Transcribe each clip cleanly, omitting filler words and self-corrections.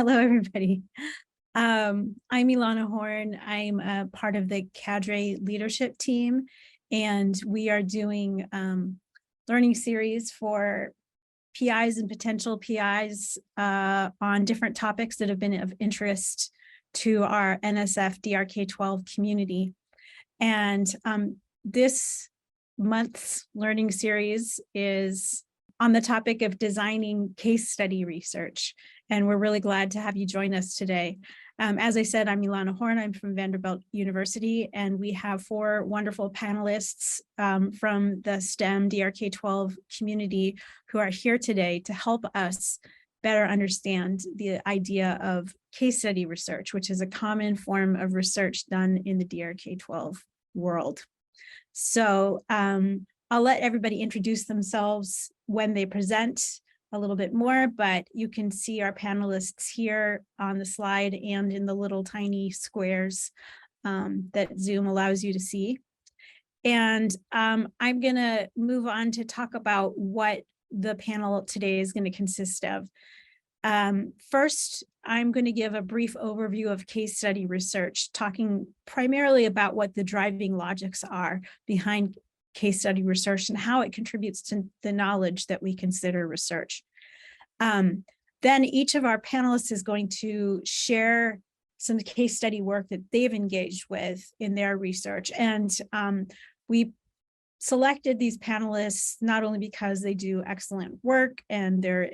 Hello, everybody. I'm Ilana Horn. I'm a part of the CADRE leadership team, and we are doing learning series for PIs and potential PIs on different topics that have been of interest to our NSF DRK-12 community. And this month's learning series is on the topic of designing case study research. And we're really glad to have you join us today. As I said, I'm Ilana Horn. I'm from Vanderbilt University, and we have 4 wonderful panelists from the STEM DRK-12 community who are here today to help us better understand the idea of case study research, which is a common form of research done in the DRK-12 world. So I'll let everybody introduce themselves when they present a little bit more, but you can see our panelists here on the slide and in the little tiny squares that Zoom allows you to see. And I'm going to move on to talk about what the panel today is going to consist of. First, I'm going to give a brief overview of case study research, talking primarily about what the driving logics are behind case study research and how it contributes to the knowledge that we consider research. Then each of our panelists is going to share some case study work that they've engaged with in their research. And we selected these panelists not only because they do excellent work and they're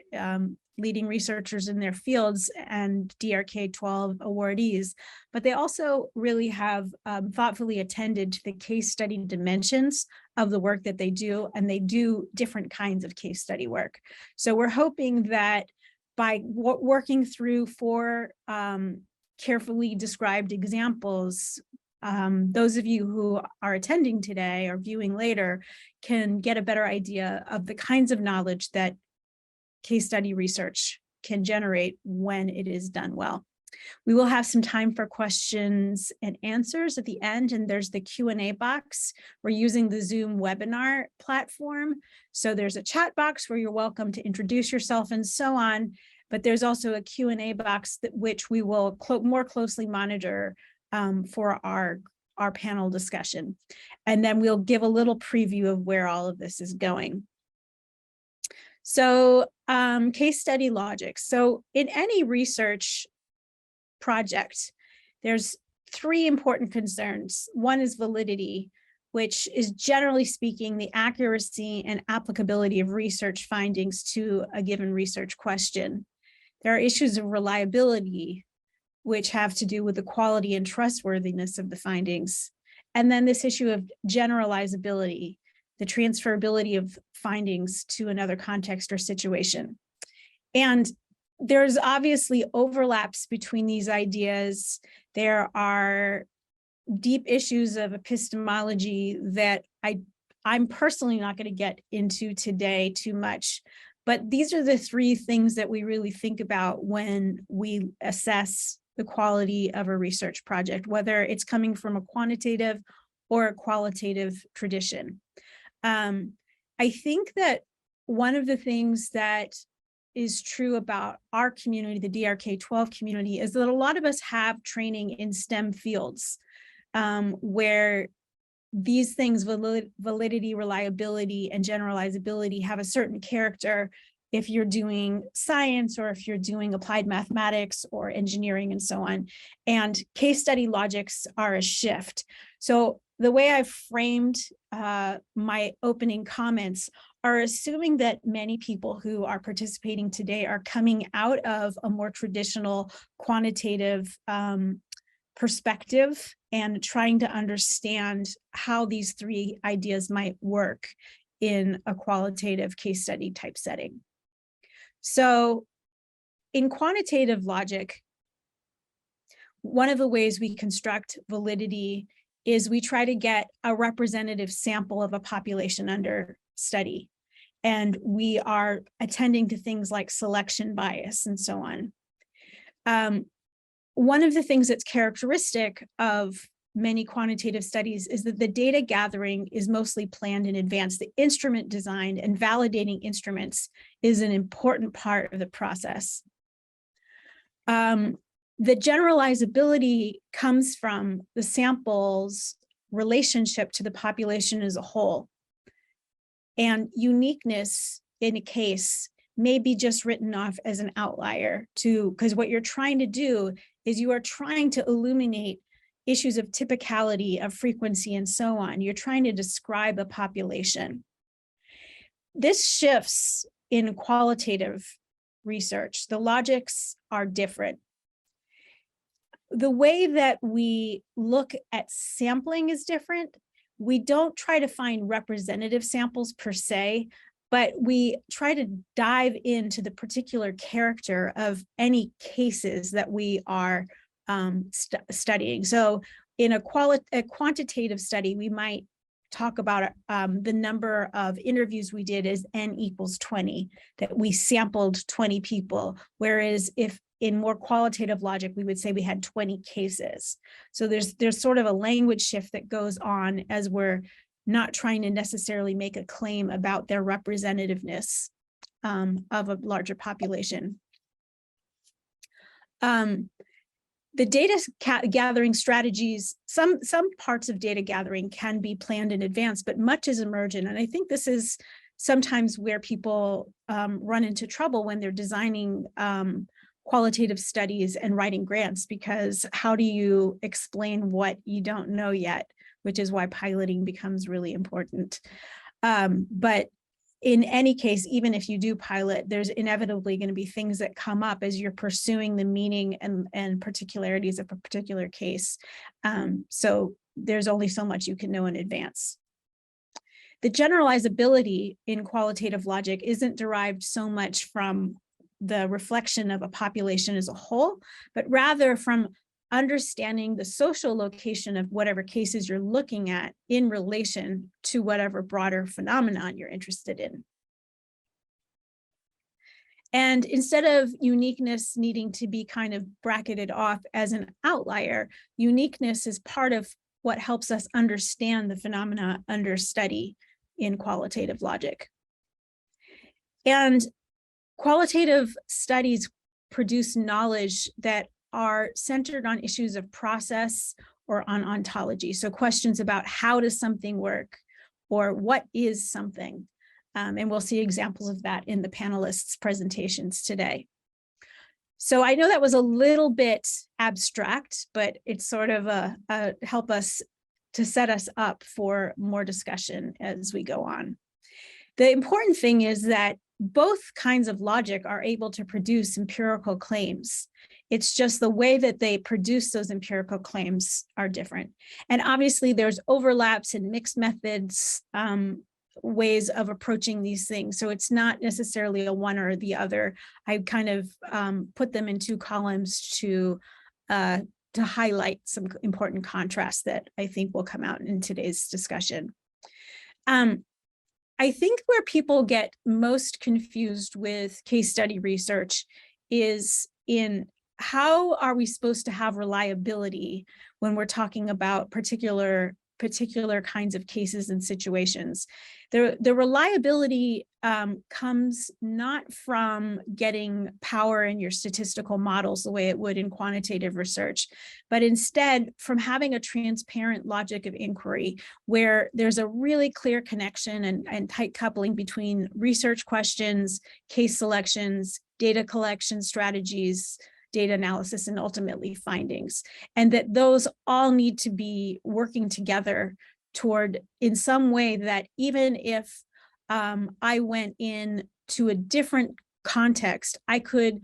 leading researchers in their fields and DRK-12 awardees, but they also really have thoughtfully attended to the case study dimensions of the work that they do, and they do different kinds of case study work. So we're hoping that by working through 4 carefully described examples, those of you who are attending today or viewing later can get a better idea of the kinds of knowledge that case study research can generate when it is done well. We will have some time for questions and answers at the end, and there's the Q&A box. We're using the Zoom webinar platform. So there's a chat box where you're welcome to introduce yourself and so on, but there's also a Q&A box which we will more closely monitor for our panel discussion. And then we'll give a little preview of where all of this is going. So case study logic. So in any research project, there's 3 important concerns. One is validity, which is generally speaking the accuracy and applicability of research findings to a given research question. There are issues of reliability, which have to do with the quality and trustworthiness of the findings. And then this issue of generalizability, the transferability of findings to another context or situation. And there's obviously overlaps between these ideas. There are deep issues of epistemology that I'm personally not going to get into today too much, but these are the 3 things that we really think about when we assess the quality of a research project, whether it's coming from a quantitative or a qualitative tradition. I think that one of the things that is true about our community, the DRK-12 community, is that a lot of us have training in STEM fields where these things, validity, reliability, and generalizability, have a certain character if you're doing science or if you're doing applied mathematics or engineering and so on. And case study logics are a shift. So the way I've framed my opening comments are assuming that many people who are participating today are coming out of a more traditional quantitative perspective and trying to understand how these 3 ideas might work in a qualitative case study type setting. So in quantitative logic, one of the ways we construct validity is we try to get a representative sample of a population under study. And we are attending to things like selection bias and so on. One of the things that's characteristic of many quantitative studies is that the data gathering is mostly planned in advance. The instrument design and validating instruments is an important part of the process. The generalizability comes from the sample's relationship to the population as a whole. And uniqueness in a case may be just written off as an outlier because what you're trying to do is you are trying to illuminate issues of typicality, of frequency, and so on. You're trying to describe a population. This shifts in qualitative research. The logics are different. The way that we look at sampling is different. We don't try to find representative samples per se, but we try to dive into the particular character of any cases that we are studying. So in a quantitative study, we might talk about the number of interviews we did as n equals 20, that we sampled 20 people, whereas if in more qualitative logic, we would say we had 20 cases. So there's sort of a language shift that goes on as we're not trying to necessarily make a claim about their representativeness of a larger population. The data gathering strategies, some parts of data gathering can be planned in advance, but much is emergent. And I think this is sometimes where people run into trouble when they're designing qualitative studies and writing grants, because how do you explain what you don't know yet, which is why piloting becomes really important. But in any case, even if you do pilot, there's inevitably going to be things that come up as you're pursuing the meaning and particularities of a particular case. So there's only so much you can know in advance. The generalizability in qualitative logic isn't derived so much from the reflection of a population as a whole, but rather from understanding the social location of whatever cases you're looking at in relation to whatever broader phenomenon you're interested in. And instead of uniqueness needing to be kind of bracketed off as an outlier, uniqueness is part of what helps us understand the phenomena under study in qualitative logic. And qualitative studies produce knowledge that are centered on issues of process or on ontology. So questions about how does something work or what is something? And we'll see examples of that in the panelists' presentations today. So I know that was a little bit abstract, but it's sort of a help us to set us up for more discussion as we go on. The important thing is that both kinds of logic are able to produce empirical claims. It's just the way that they produce those empirical claims are different. And obviously there's overlaps and mixed methods, ways of approaching these things. So it's not necessarily a one or the other. I kind of put them in two columns to highlight some important contrasts that I think will come out in today's discussion. I think where people get most confused with case study research is in how are we supposed to have reliability when we're talking about particular kinds of cases and situations. The reliability comes not from getting power in your statistical models the way it would in quantitative research, but instead from having a transparent logic of inquiry where there's a really clear connection and tight coupling between research questions, case selections, data collection strategies, data analysis, and ultimately findings, and that those all need to be working together toward in some way that even if I went into a different context, I could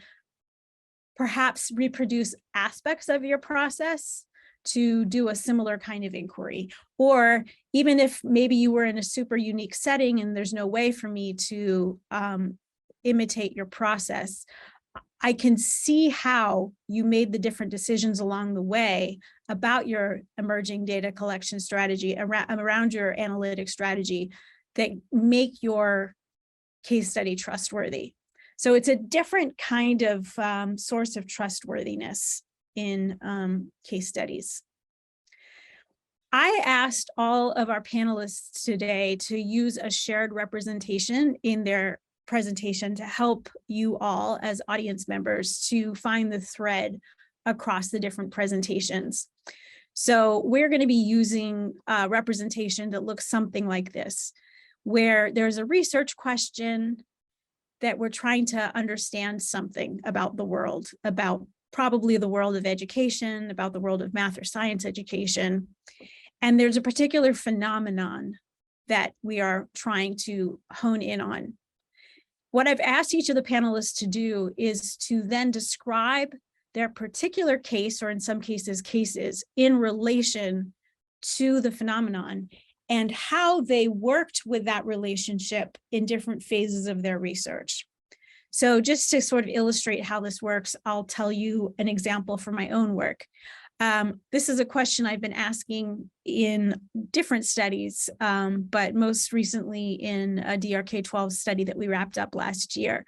perhaps reproduce aspects of your process to do a similar kind of inquiry. Or even if maybe you were in a super unique setting and there's no way for me to imitate your process, I can see how you made the different decisions along the way about your emerging data collection strategy, around your analytic strategy that make your case study trustworthy. So it's a different kind of source of trustworthiness in case studies. I asked all of our panelists today to use a shared representation in their presentation to help you all as audience members to find the thread across the different presentations. So we're going to be using a representation that looks something like this, where there's a research question that we're trying to understand something about the world, about probably the world of education, about the world of math or science education. And there's a particular phenomenon that we are trying to hone in on. What I've asked each of the panelists to do is to then describe their particular case, or in some cases, cases in relation to the phenomenon and how they worked with that relationship in different phases of their research. So just to sort of illustrate how this works, I'll tell you an example from my own work. This is a question I've been asking in different studies, but most recently in a DRK-12 study that we wrapped up last year.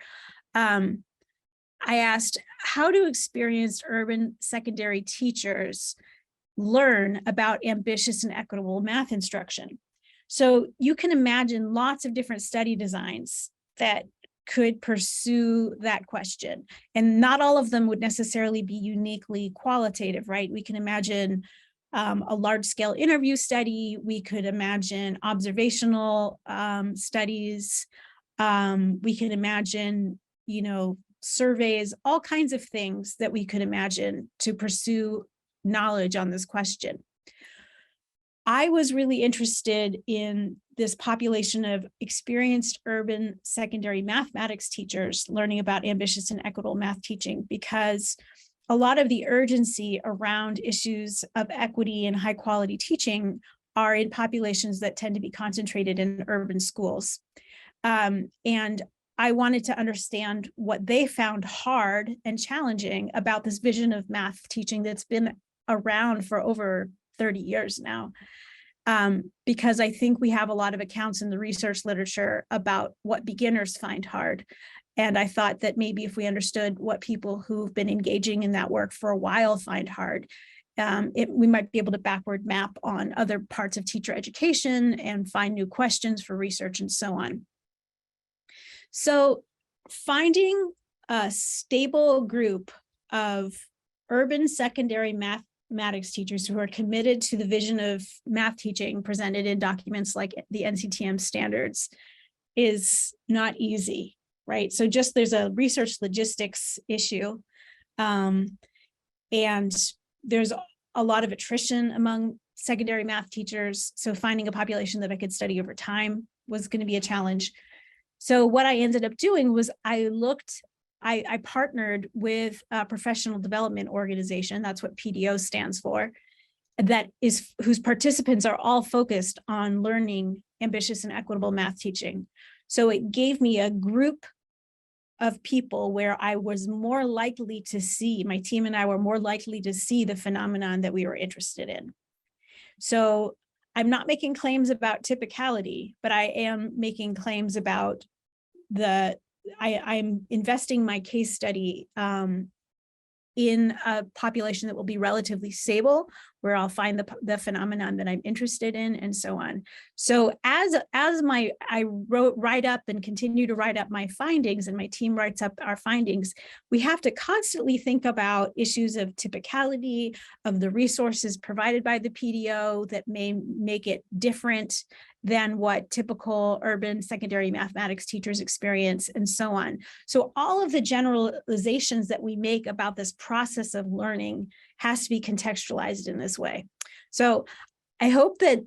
I asked, how do experienced urban secondary teachers learn about ambitious and equitable math instruction? So you can imagine lots of different study designs that could pursue that question. And not all of them would necessarily be uniquely qualitative, right? We can imagine a large-scale interview study. We could imagine observational studies. We can imagine, surveys, all kinds of things that we could imagine to pursue knowledge on this question. I was really interested in this population of experienced urban secondary mathematics teachers learning about ambitious and equitable math teaching, because a lot of the urgency around issues of equity and high quality teaching are in populations that tend to be concentrated in urban schools. And I wanted to understand what they found hard and challenging about this vision of math teaching that's been around for over 30 years now. Because I think we have a lot of accounts in the research literature about what beginners find hard. And I thought that maybe if we understood what people who've been engaging in that work for a while find hard, we might be able to backward map on other parts of teacher education and find new questions for research and so on. So finding a stable group of urban secondary mathematics teachers who are committed to the vision of math teaching presented in documents like the NCTM standards is not easy, right? So just there's a research logistics issue, and there's a lot of attrition among secondary math teachers. So finding a population that I could study over time was going to be a challenge. So what I ended up doing was I partnered with a professional development organization, that's what PDO stands for, whose participants are all focused on learning ambitious and equitable math teaching. So it gave me a group of people where I was more likely to see, my team and I were more likely to see the phenomenon that we were interested in. So I'm not making claims about typicality, but I am making claims about I'm investing my case study in a population that will be relatively stable, where I'll find the phenomenon that I'm interested in, and so on. So as I write up and continue to write up my findings, and my team writes up our findings, we have to constantly think about issues of typicality, of the resources provided by the PDO that may make it different than what typical urban secondary mathematics teachers experience, and so on. So all of the generalizations that we make about this process of learning has to be contextualized in this way. So I hope that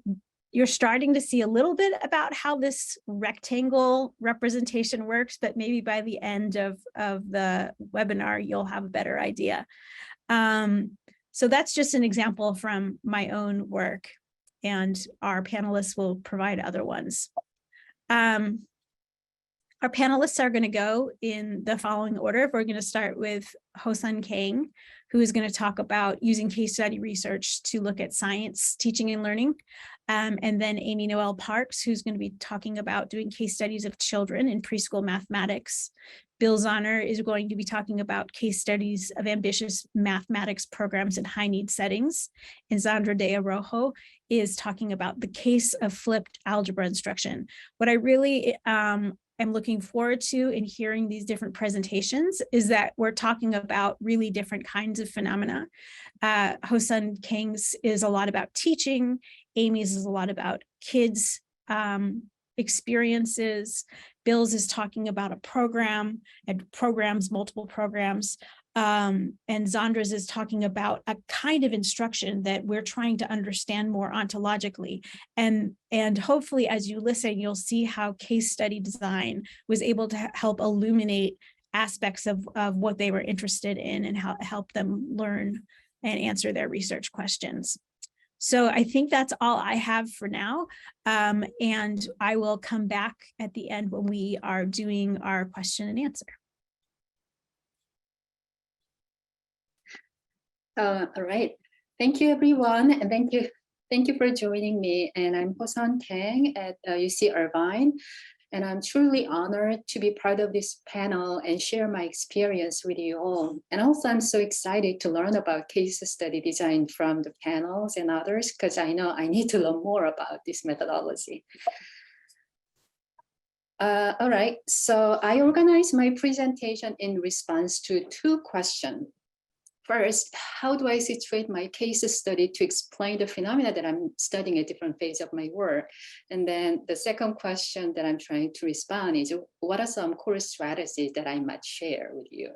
you're starting to see a little bit about how this rectangle representation works, but maybe by the end of the webinar, you'll have a better idea. So that's just an example from my own work, and our panelists will provide other ones. Our panelists are going to go in the following order. We're going to start with Hosun Kang, who is going to talk about using case study research to look at science, teaching, and learning. And then Amy Noel Parks, who's going to be talking about doing case studies of children in preschool mathematics. Bill Zahner is going to be talking about case studies of ambitious mathematics programs in high need settings. And Zandra de Araujo is talking about the case of flipped algebra instruction. What I really am looking forward to in hearing these different presentations is that we're talking about really different kinds of phenomena. Hosun Kang's is a lot about teaching. Amy's is a lot about kids' experiences. Bill's is talking about a program and programs, multiple programs. And Zandra's is talking about a kind of instruction that we're trying to understand more ontologically. And hopefully as you listen, you'll see how case study design was able to help illuminate aspects of what they were interested in and help them learn and answer their research questions. So I think that's all I have for now. And I will come back at the end when we are doing our question and answer. All right. Thank you, everyone. And thank you for joining me. And I'm Hosun Kang at UC Irvine. And I'm truly honored to be part of this panel and share my experience with you all. And also, I'm so excited to learn about case study design from the panels and others, because I know I need to learn more about this methodology. All right, so I organized my presentation in response to two questions. First, how do I situate my case study to explain the phenomena that I'm studying at different phase of my work? And then the second question that I'm trying to respond is, what are some core strategies that I might share with you?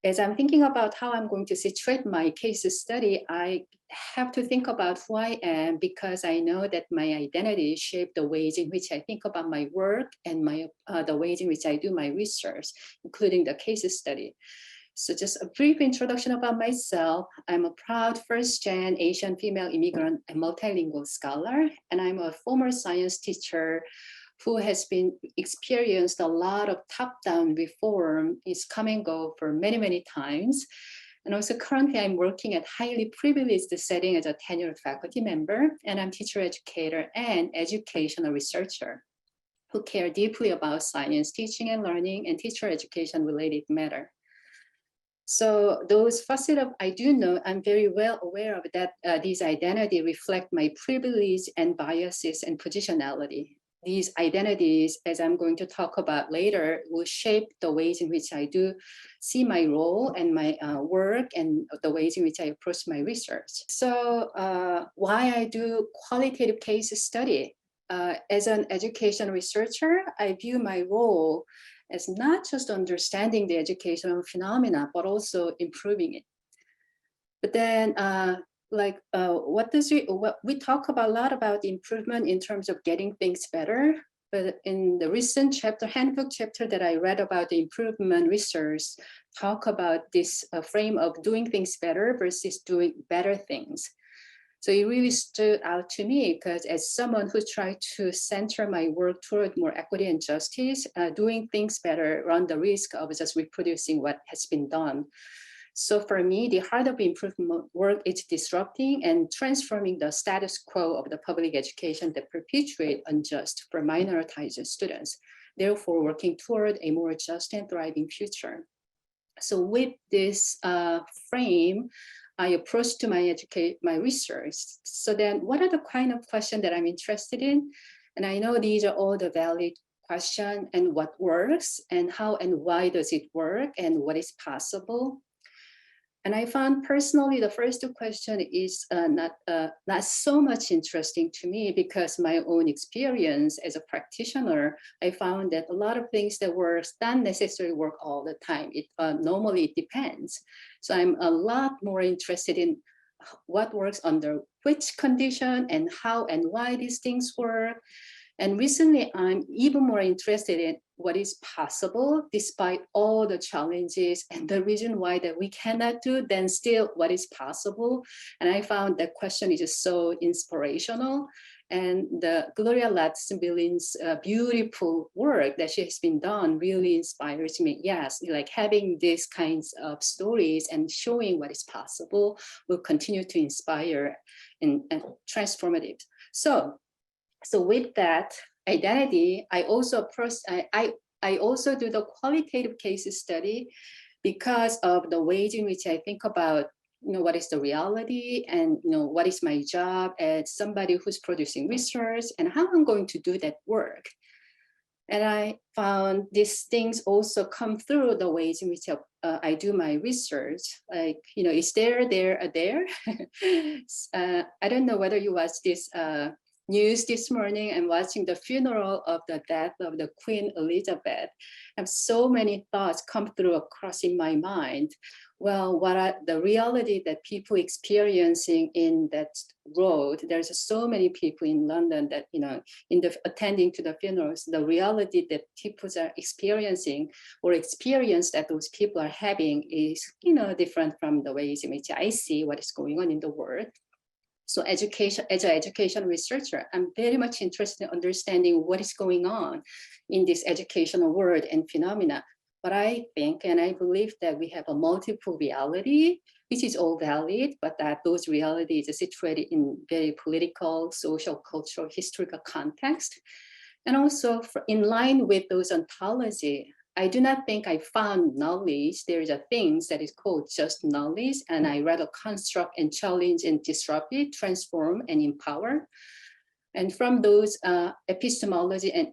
As I'm thinking about how I'm going to situate my case study, I have to think about who I am, because I know that my identity shapes the ways in which I think about my work and the ways in which I do my research, including the case study. So just a brief introduction about myself. I'm a proud first-gen Asian female immigrant and multilingual scholar, and I'm a former science teacher who has been experienced a lot of top-down reform, is come and go for many, many times. And also currently I'm working at highly privileged setting as a tenured faculty member, and I'm teacher educator and educational researcher who care deeply about science, teaching and learning, and teacher education related matter. So those facets of I do know, I'm very well aware of that these identities reflect my privilege and biases and positionality. These identities, as I'm going to talk about later, will shape the ways in which I do see my role and my work and the ways in which I approach my research. So why I do qualitative case study? As an education researcher, I view my role as not just understanding the educational phenomena, but also improving it. But then what we talk about a lot about improvement in terms of getting things better, but in the recent handbook chapter that I read about the improvement research, talk about this frame of doing things better versus doing better things. So it really stood out to me, because as someone who tried to center my work toward more equity and justice, doing things better run the risk of just reproducing what has been done. So for me, the heart of improvement work is disrupting and transforming the status quo of the public education that perpetuate unjust for minoritized students, therefore working toward a more just and thriving future. So with this frame, I approach to my research. So then what are the kind of questions that I'm interested in? And I know these are all the valid questions, and what works and how and why does it work and what is possible. And I found personally the first question is not so much interesting to me, because my own experience as a practitioner, I found that a lot of things that work don't necessarily work all the time. Normally it depends. So I'm a lot more interested in what works under which condition and how and why these things work. And recently, I'm even more interested in what is possible despite all the challenges, and the reason why that we cannot do, then still what is possible. And I found that question is just so inspirational. And the Gloria Latz-Billin's beautiful work that she has been done really inspires me. Yes, like having these kinds of stories and showing what is possible will continue to inspire and transformative. So with that identity, I also do the qualitative case study because of the ways in which I think about what is the reality, and what is my job as somebody who's producing research, and how I'm going to do that work. And I found these things also come through the ways in which I do my research. Like, is there? I don't know whether you watched this news this morning. I'm watching the funeral of the death of the Queen Elizabeth. And so many thoughts come through across in my mind. Well, what are the reality that people experiencing in that road? There's so many people in London that, attending to the funerals, the reality that people are experiencing or experience that those people are having is, different from the ways in which I see what is going on in the world. So as an education researcher, I'm very much interested in understanding what is going on in this educational world and phenomena. But I think, and I believe that we have a multiple reality, which is all valid, but that those realities are situated in very political, social, cultural, historical context. And also in line with those ontology, I do not think I found knowledge. There is a thing that is called just knowledge, and I rather construct and challenge and disrupt it, transform and empower. And from those epistemology and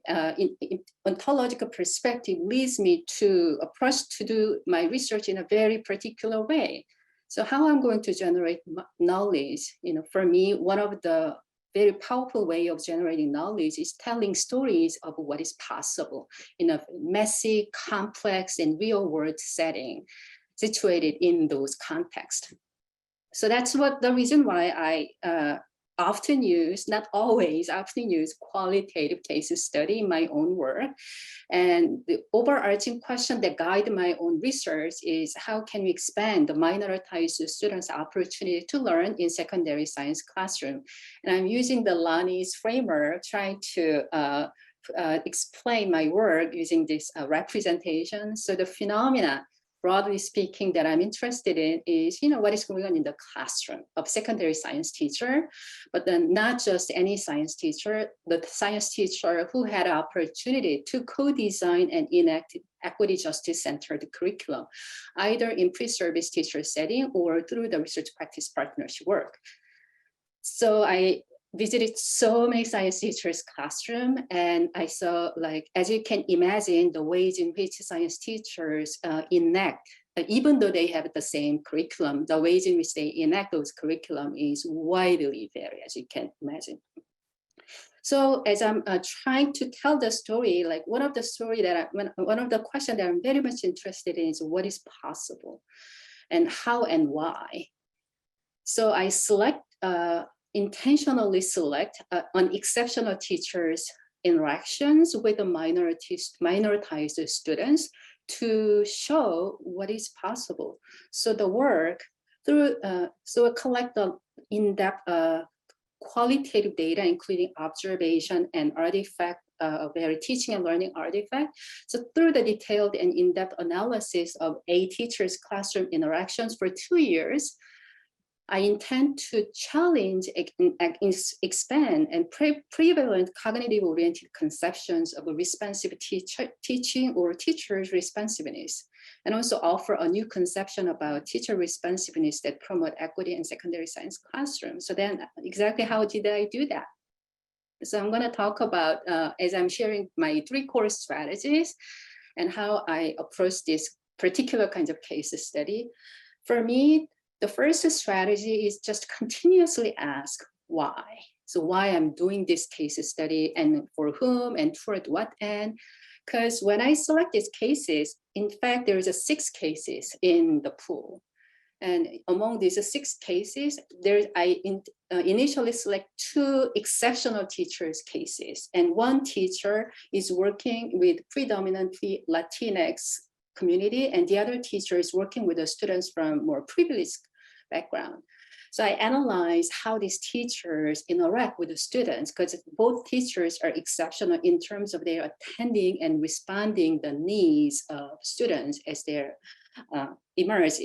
ontological perspective leads me to approach to do my research in a very particular way. So how I'm going to generate knowledge, for me, one of the very powerful way of generating knowledge is telling stories of what is possible in a messy, complex, and real world setting situated in those contexts. So that's what the reason why I often use, not always, often use qualitative case study in my own work. And the overarching question that guides my own research is how can we expand the minoritized students' opportunity to learn in secondary science classroom? And I'm using the Lani's framework, trying to explain my work using this representation. So the phenomena, broadly speaking, that I'm interested in is, what is going on in the classroom of secondary science teacher, but then not just any science teacher, the science teacher who had an opportunity to co-design and enact equity justice centered curriculum, either in pre-service teacher setting or through the research practice partnership work. So I visited so many science teachers' classroom, and I saw, like, as you can imagine, the ways in which science teachers enact, even though they have the same curriculum, the ways in which they enact those curriculum is widely vary, as you can imagine. So as I'm trying to tell the story, like one of the questions that I'm very much interested in is what is possible and how and why. So I intentionally select on exceptional teachers' interactions with the minoritized students to show what is possible. So the work through, so I collect the in-depth qualitative data, including observation and artifact, very teaching and learning artifact. So through the detailed and in-depth analysis of a teacher's classroom interactions for 2 years, I intend to challenge, expand, and prevalent cognitive-oriented conceptions of a responsive teaching or teacher's responsiveness, and also offer a new conception about teacher responsiveness that promote equity in secondary science classrooms. So then exactly how did I do that? So I'm gonna talk about, as I'm sharing my 3 core strategies and how I approach this particular kinds of case study. For me, the first strategy is just continuously ask why. So why I'm doing this case study and for whom and toward what end. Because when I select these cases, in fact, there's 6 cases in the pool. And among these 6 cases, I initially select 2 exceptional teachers' cases. And one teacher is working with predominantly Latinx community, and the other teacher is working with the students from more privileged background. So I analyze how these teachers interact with the students, because both teachers are exceptional in terms of their attending and responding the needs of students as they're immersed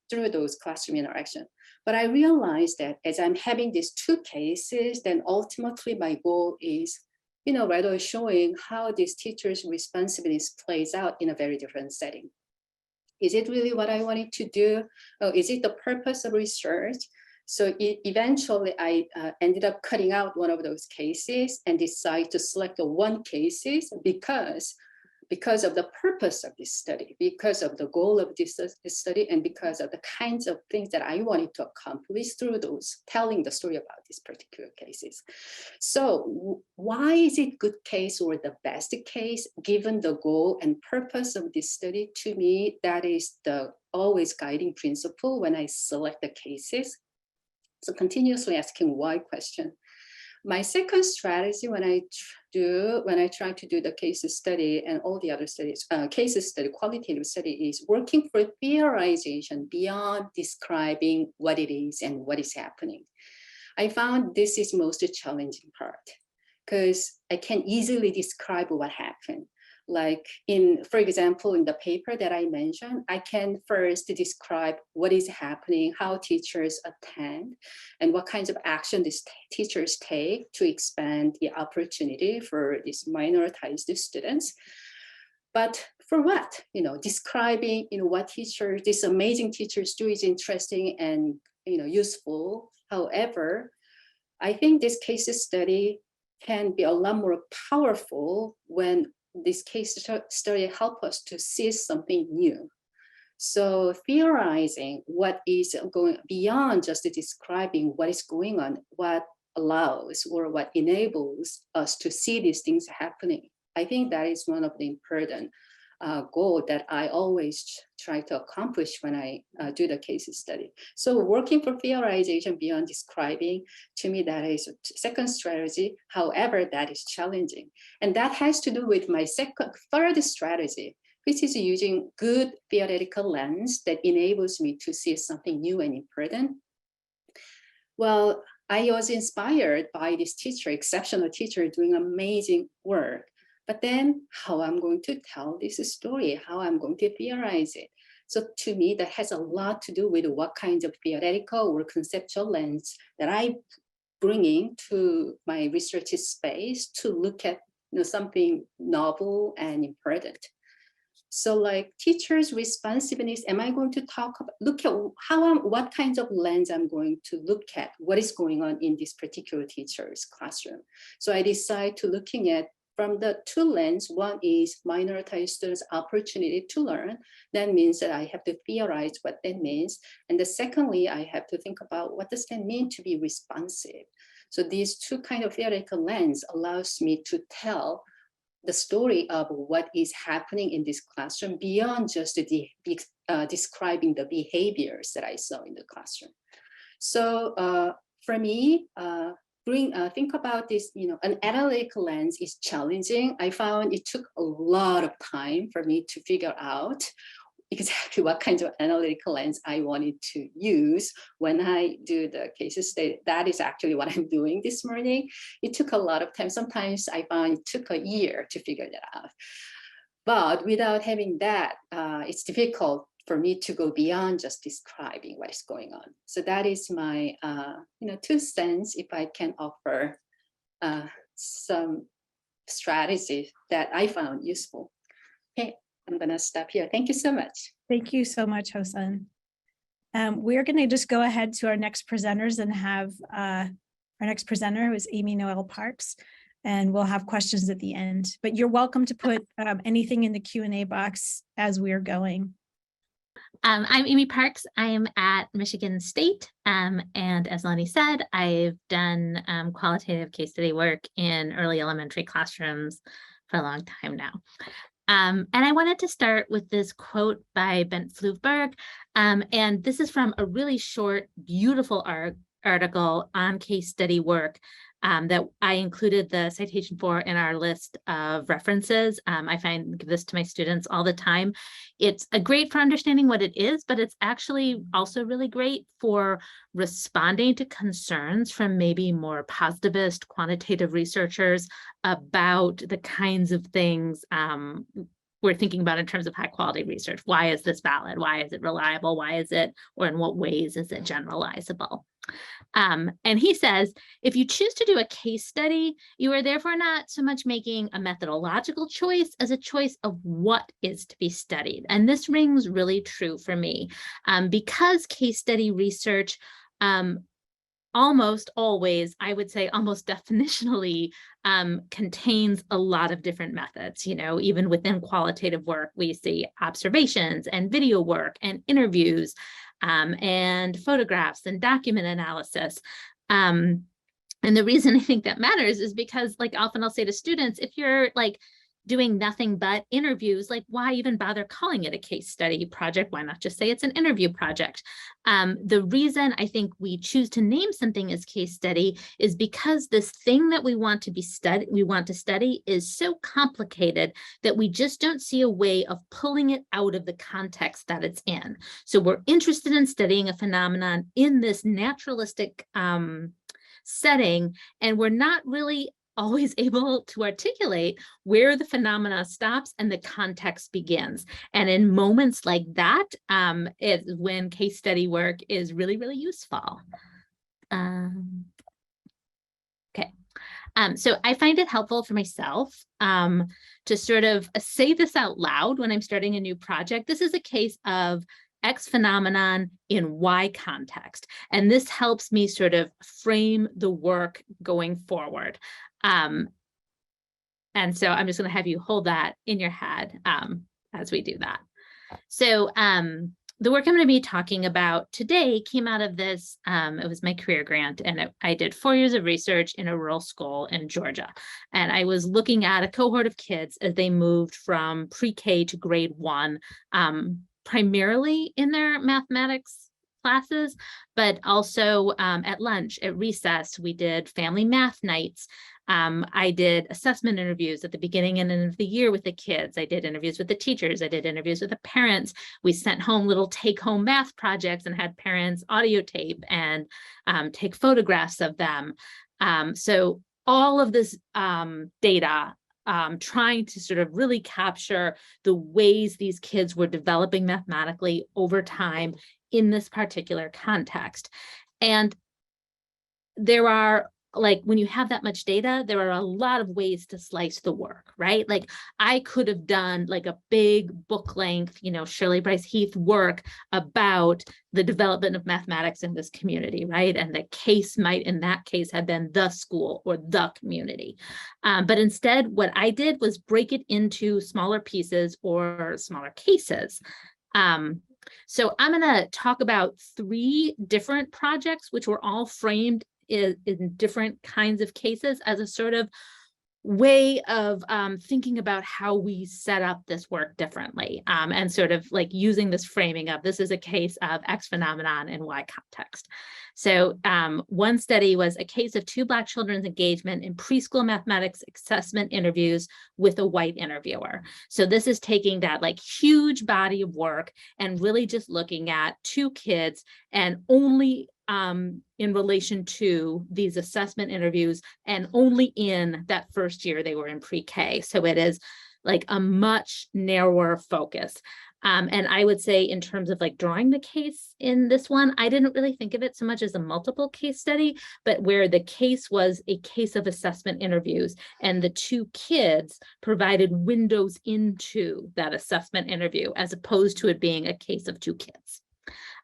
through those classroom interaction. But I realized that as I'm having these 2 cases, then ultimately my goal is, rather showing how this teacher's responsiveness plays out in a very different setting. Is it really what I wanted to do? Is it the purpose of research? So eventually I ended up cutting out one of those cases and decided to select the one cases because of the purpose of this study, because of the goal of this study, and because of the kinds of things that I wanted to accomplish through those, telling the story about these particular cases. So why is it good case or the best case, given the goal and purpose of this study? To me, that is the always guiding principle when I select the cases. So continuously asking why question. My second strategy when I try to do the case study and all the other studies, case study, qualitative study, is working for theorization beyond describing what it is and what is happening. I found this is most challenging part because I can easily describe what happened. Like for example, in the paper that I mentioned, I can first describe what is happening, how teachers attend, and what kinds of action these teachers take to expand the opportunity for these minoritized students. But for what? Describing, what these amazing teachers do is interesting and, useful. However, I think this case study can be a lot more powerful when this case study help us to see something new. So theorizing what is going beyond just describing what is going on, what allows or what enables us to see these things happening. I think that is one of the important goal that I always try to accomplish when I do the case study. So working for theorization beyond describing, to me, that is a second strategy. However, that is challenging. And that has to do with my third strategy, which is using good theoretical lens that enables me to see something new and important. Well, I was inspired by this teacher, exceptional teacher, doing amazing work. But then how I'm going to tell this story, how I'm going to theorize it. So to me, that has a lot to do with what kinds of theoretical or conceptual lens that I bringing to my research space to look at something novel and important. So like teachers' responsiveness, am I going to look at what kinds of lens I'm going to look at what is going on in this particular teacher's classroom. So I decide to looking at from the two lenses. One is minoritized students' opportunity to learn. That means that I have to theorize what that means. And the secondly, I have to think about what does that mean to be responsive. So these two kind of theoretical lens allows me to tell the story of what is happening in this classroom beyond just describing the behaviors that I saw in the classroom. So for me, think about this, an analytical lens is challenging. I found it took a lot of time for me to figure out exactly what kinds of analytical lens I wanted to use when I do the case study. That is actually what I'm doing this morning. It took a lot of time. Sometimes I found it took a year to figure that out. But without having that, it's difficult for me to go beyond just describing what is going on. So that is my 2 cents, if I can offer some strategies that I found useful. Okay, I'm gonna stop here. Thank you so much. Thank you so much, Hosun. We're gonna just go ahead to our next presenters and have our next presenter, who is Amy Noel Parks, and we'll have questions at the end. But you're welcome to put anything in the Q&A box as we're going. I'm Amy Parks. I'm at Michigan State. And as Lonnie said, I've done qualitative case study work in early elementary classrooms for a long time now. And I wanted to start with this quote by Bent Fluvberg. And this is from a really short, beautiful article on case study work that I included the citation for in our list of references. I give this to my students all the time. It's great for understanding what it is, but it's actually also really great for responding to concerns from maybe more positivist quantitative researchers about the kinds of things we're thinking about in terms of high quality research. Why is this valid? Why is it reliable? Why is it, or in what ways is it generalizable? And he says, if you choose to do a case study, you are therefore not so much making a methodological choice as a choice of what is to be studied. And this rings really true for me because case study research almost always, I would say almost definitionally, contains a lot of different methods. You know, even within qualitative work, we see observations and video work and interviews and photographs and document analysis. And the reason I think that matters is because, like, often I'll say to students, if you're like doing nothing but interviews, like, why even bother calling it a case study project? Why not just say it's an interview project? The reason I think we choose to name something as case study is because this thing that we want to study is so complicated that we just don't see a way of pulling it out of the context that it's in. So we're interested in studying a phenomenon in this naturalistic setting, and we're not really always able to articulate where the phenomena stops and the context begins. And in moments like that is when case study work is really, really useful. Okay. So I find it helpful for myself to sort of say this out loud when I'm starting a new project. This is a case of X phenomenon in Y context. And this helps me sort of frame the work going forward. And so I'm just going to have you hold that in your head as we do that. So the work I'm going to be talking about today came out of this. It was my career grant, and I did 4 years of research in a rural school in Georgia. And I was looking at a cohort of kids as they moved from pre-K to grade 1, primarily in their mathematics classes, but also at lunch, at recess, we did family math nights. I did assessment interviews at the beginning and end of the year with the kids. I did interviews with the teachers. I did interviews with the parents. We sent home little take-home math projects and had parents audio tape and take photographs of them. So all of this data, trying to sort of really capture the ways these kids were developing mathematically over time in this particular context. And there are, like, when you have that much data, there are a lot of ways to slice the work, right? Like, I could have done like a big book length, you know, Shirley Bryce Heath work about the development of mathematics in this community, right? And the case might, in that case, have been the school or the community. But instead, what I did was break it into smaller pieces or smaller cases. So I'm going to talk about 3 different projects, which were all framed in different kinds of cases as a sort of way of thinking about how we set up this work differently, and sort of like using this framing of this is a case of X phenomenon in Y context. So one study was a case of 2 Black children's engagement in preschool mathematics assessment interviews with a white interviewer. So this is taking that like huge body of work and really just looking at 2 kids and only in relation to these assessment interviews and only in that first year they were in pre-K. So it is like a much narrower focus. And I would say in terms of like drawing the case in this one, I didn't really think of it so much as a multiple case study, but where the case was a case of assessment interviews and the 2 kids provided windows into that assessment interview as opposed to it being a case of 2 kids.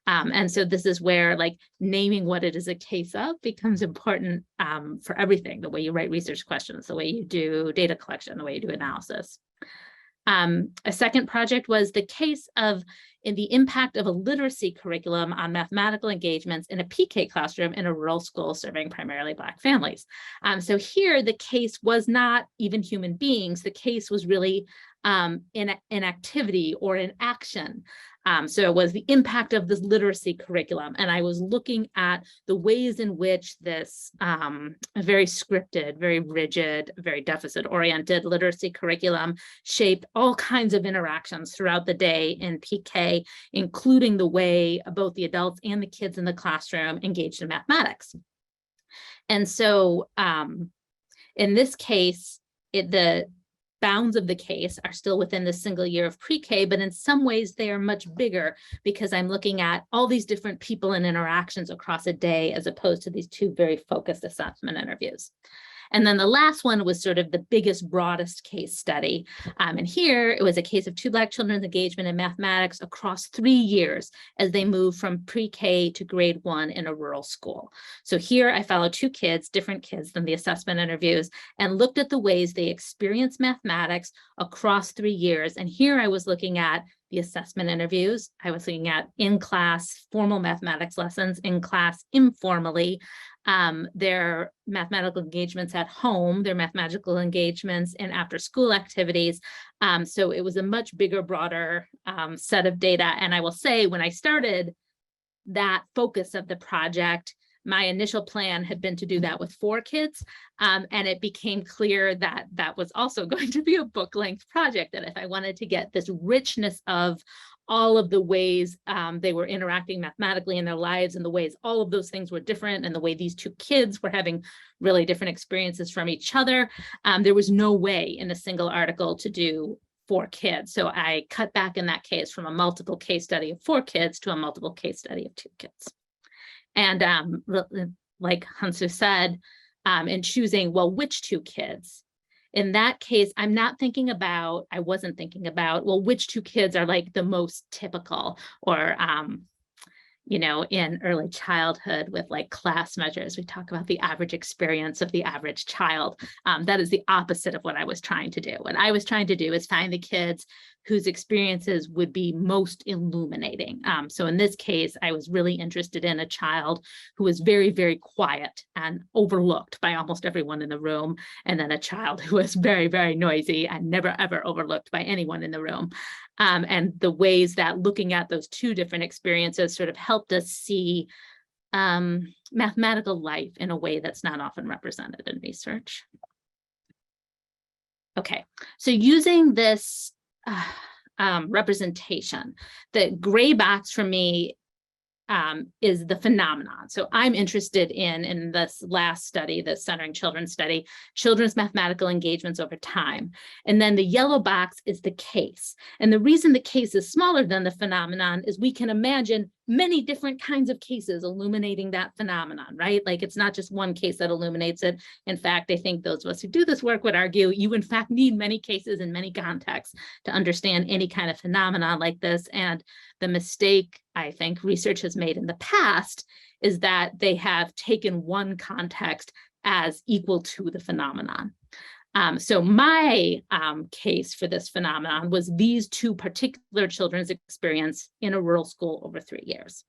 And so this is where like naming what it is a case of becomes important for everything, the way you write research questions, the way you do data collection, the way you do analysis. A second project was the case of the impact of a literacy curriculum on mathematical engagements in a PK classroom in a rural school serving primarily Black families. So here the case was not even human beings. The case was really in activity or in action. So it was the impact of this literacy curriculum. And I was looking at the ways in which this very scripted, very rigid, very deficit-oriented literacy curriculum shaped all kinds of interactions throughout the day in PK, including the way both the adults and the kids in the classroom engaged in mathematics. And so in this case, bounds of the case are still within the single year of pre-K, but in some ways they are much bigger because I'm looking at all these different people and interactions across a day as opposed to these two very focused assessment interviews. And then the last one was sort of the biggest, broadest case study. And here it was a case of 2 Black children's engagement in mathematics across 3 years as they moved from pre-K to grade 1 in a rural school. So here I followed 2 kids, different kids than the assessment interviews, and looked at the ways they experienced mathematics across 3 years. And here I was looking at the assessment interviews. I was looking at in-class formal mathematics lessons, in-class informally, their mathematical engagements at home, their mathematical engagements in after-school activities. So it was a much bigger, broader set of data. And I will say, when I started that focus of the project, my initial plan had been to do that with 4 kids, and it became clear that that was also going to be a book-length project, that if I wanted to get this richness of all of the ways they were interacting mathematically in their lives and the ways all of those things were different and the way these 2 kids were having really different experiences from each other, there was no way in a single article to do 4 kids. So I cut back in that case from a multiple case study of 4 kids to a multiple case study of 2 kids. And like Hosun said, in choosing, well, which 2 kids? In that case, I wasn't thinking about, well, which 2 kids are like the most typical, or, you know, in early childhood with like class measures, we talk about the average experience of the average child. That is the opposite of what I was trying to do. What I was trying to do is find the kids whose experiences would be most illuminating. So in this case, I was really interested in a child who was very, very quiet and overlooked by almost everyone in the room, and then a child who was very, very noisy and never, ever overlooked by anyone in the room. And the ways that looking at those 2 different experiences sort of helped us see mathematical life in a way that's not often represented in research. Okay, so using this representation, the gray box for me is the phenomenon. So I'm interested in this last study, the Centering Children study, children's mathematical engagements over time. And then the yellow box is the case. And the reason the case is smaller than the phenomenon is we can imagine many different kinds of cases illuminating that phenomenon, right? Like it's not just one case that illuminates it. In fact, I think those of us who do this work would argue you in fact need many cases in many contexts to understand any kind of phenomenon like this. And the mistake I think research has made in the past is that they have taken one context as equal to the phenomenon. So my case for this phenomenon was these 2 particular children's experience in a rural school over 3 years.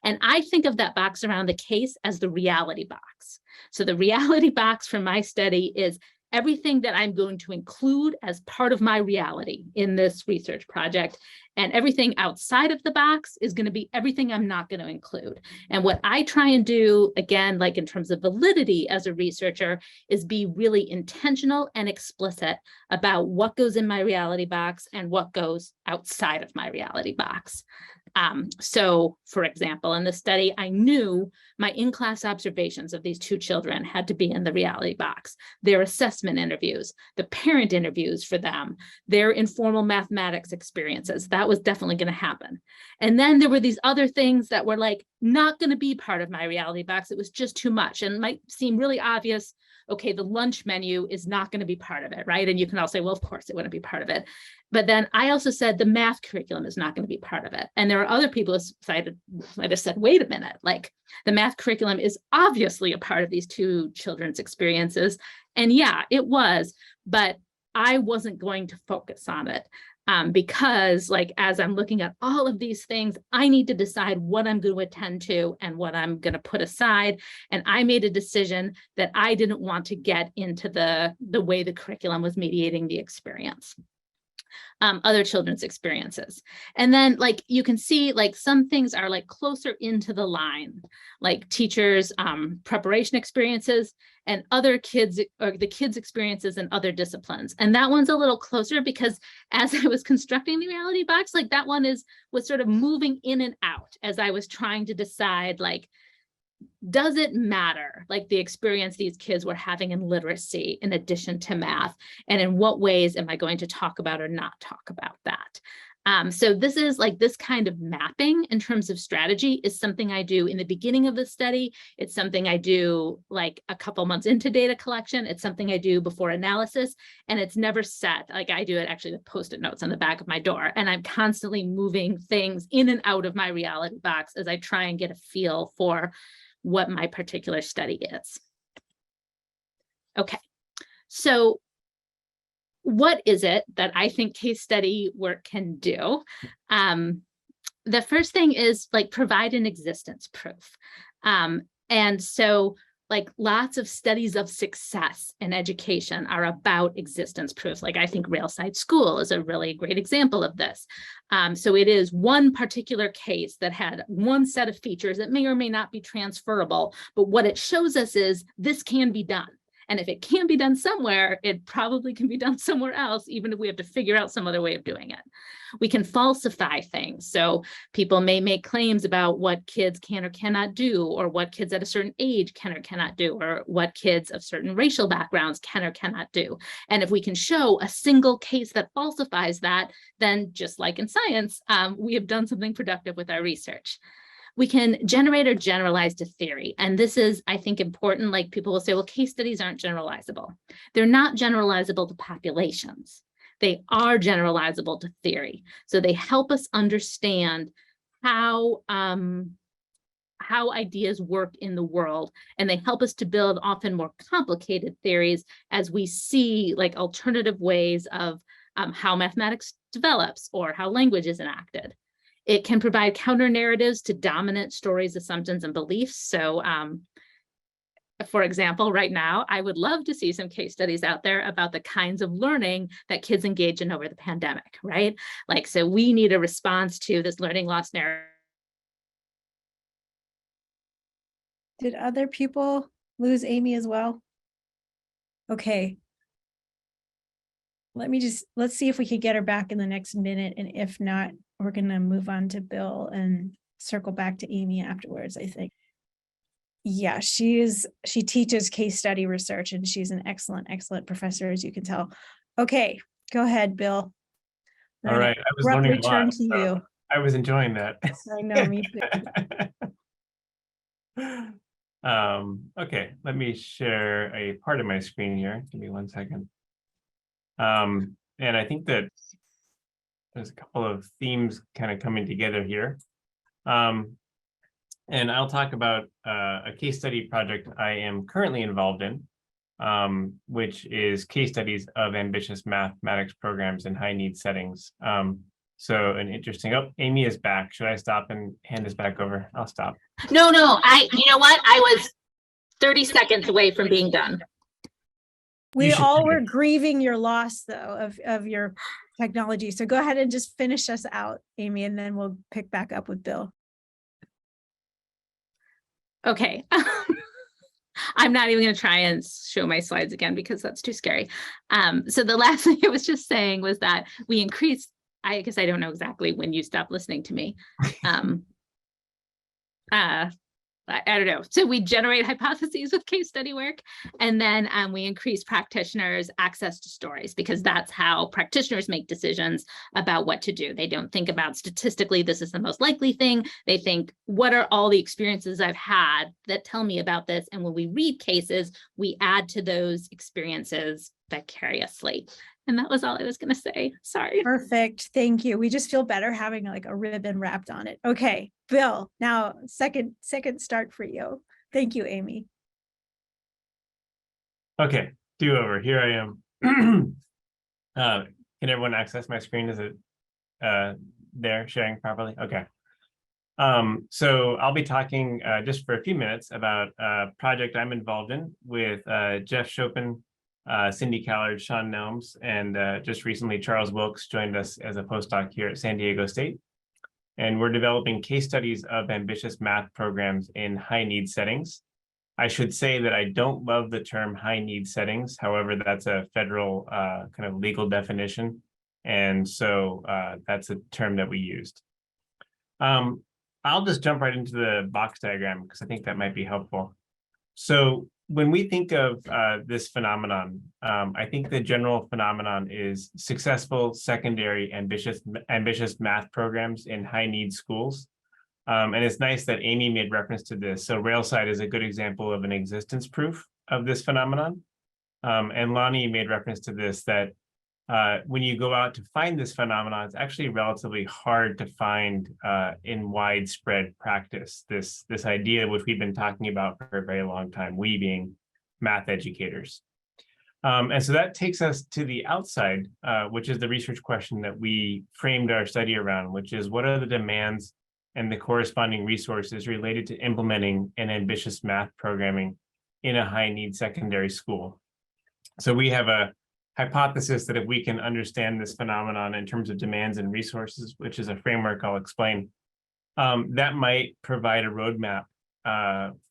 And I think of that box around the case as the reality box. So the reality box for my study is everything that I'm going to include as part of my reality in this research project. And everything outside of the box is going to be everything I'm not going to include. And what I try and do, again, like in terms of validity as a researcher, is be really intentional and explicit about what goes in my reality box and what goes outside of my reality box. So, for example, in the study, I knew my in-class observations of these 2 children had to be in the reality box, their assessment interviews, the parent interviews for them, their informal mathematics experiences. That was definitely going to happen. And then there were these other things that were like not going to be part of my reality box. It was just too much and might seem really obvious. Okay, the lunch menu is not going to be part of it, right? And you can all say, well, of course it wouldn't be part of it. But then I also said the math curriculum is not going to be part of it. And there are other people who might have said, wait a minute, like the math curriculum is obviously a part of these 2 children's experiences. And yeah, it was, but I wasn't going to focus on it. Because like, as I'm looking at all of these things, I need to decide what I'm going to attend to and what I'm going to put aside. And I made a decision that I didn't want to get into the way the curriculum was mediating the experience. Other children's experiences. And then like you can see like some things are like closer into the line, like teachers' preparation experiences and other kids, or the kids' experiences in other disciplines. And that one's a little closer because as I was constructing the reality box, like that one was sort of moving in and out as I was trying to decide like, does it matter, like the experience these kids were having in literacy in addition to math? And in what ways am I going to talk about or not talk about that? So this is like this kind of mapping in terms of strategy is something I do in the beginning of the study. It's something I do like a couple months into data collection. It's something I do before analysis, and it's never set. Like I do it actually with Post-it notes on the back of my door, and I'm constantly moving things in and out of my reality box as I try and get a feel for what my particular study is. Okay, so what is it that I think case study work can do? The first thing is like provide an existence proof. And so like lots of studies of success in education are about existence proof. Like I think Railside School is a really great example of this. So it is one particular case that had one set of features that may or may not be transferable, but what it shows us is this can be done. And if it can be done somewhere, it probably can be done somewhere else, even if we have to figure out some other way of doing it. We can falsify things. So people may make claims about what kids can or cannot do, or what kids at a certain age can or cannot do, or what kids of certain racial backgrounds can or cannot do. And if we can show a single case that falsifies that, then just like in science, we have done something productive with our research. We can generate or generalize to theory. And this is, I think, important. Like people will say, well, case studies aren't generalizable. They're not generalizable to populations. They are generalizable to theory. So they help us understand how ideas work in the world. And they help us to build often more complicated theories as we see like alternative ways of how mathematics develops or how language is enacted. It can provide counter narratives to dominant stories, assumptions, and beliefs. So for example, right now, I would love to see some case studies out there about the kinds of learning that kids engage in over the pandemic, right? Like, so we need a response to this learning loss narrative. Did other people lose Amy as well? Okay. Let's see if we could get her back in the next minute. And if not, we're going to move on to Bill and circle back to Amy afterwards, I think. Yeah, she teaches case study research, and she's an excellent professor, as you can tell. Okay, go ahead, Bill. All right, I was learning a lot. To you. I was enjoying that. I know, me too. Okay, let me share a part of my screen here. Give me 1 second. And I think that there's a couple of themes kind of coming together here. And I'll talk about a case study project I am currently involved in, which is case studies of ambitious mathematics programs in high need settings. So an interesting, oh, Amy is back. Should I stop and hand this back over? I'll stop. No, you know what? I was 30 seconds away from being done. We all were grieving your loss, though, of your technology. So go ahead and just finish us out, Amy, and then we'll pick back up with Bill. Okay. I'm not even going to try and show my slides again because that's too scary. So the last thing I was just saying was that we increased, I guess I don't know exactly when you stopped listening to me. I don't know. So we generate hypotheses with case study work, and then we increase practitioners' access to stories, because that's how practitioners make decisions about what to do. They don't think about statistically, this is the most likely thing. They think, what are all the experiences I've had that tell me about this? And when we read cases, we add to those experiences vicariously. And that was all I was going to say. Sorry. Perfect. Thank you. We just feel better having like a ribbon wrapped on it. Okay, Bill, now second start for you. Thank you, Amy. Okay, do over. Here I am. Can everyone access my screen? Is it there sharing properly? Okay. So I'll be talking just for a few minutes about a project I'm involved in with Jeff Chopin, Cindy Callard, Sean Nelms, and just recently Charles Wilkes joined us as a postdoc here at San Diego State. And we're developing case studies of ambitious math programs in high need settings. I should say that I don't love the term high need settings. However, that's a federal kind of legal definition. And so that's a term that we used. I'll just jump right into the box diagram because I think that might be helpful. So when we think of this phenomenon, I think the general phenomenon is successful secondary ambitious math programs in high need schools. And it's nice that Amy made reference to this. So Railside is a good example of an existence proof of this phenomenon. And Lonnie made reference to this, that when you go out to find this phenomenon, it's actually relatively hard to find in widespread practice, this idea which we've been talking about for a very long time, we being math educators. And so that takes us to the outside, which is the research question that we framed our study around, which is what are the demands and the corresponding resources related to implementing an ambitious math programming in a high need secondary school. So we have a hypothesis that if we can understand this phenomenon in terms of demands and resources, which is a framework I'll explain, that might provide a roadmap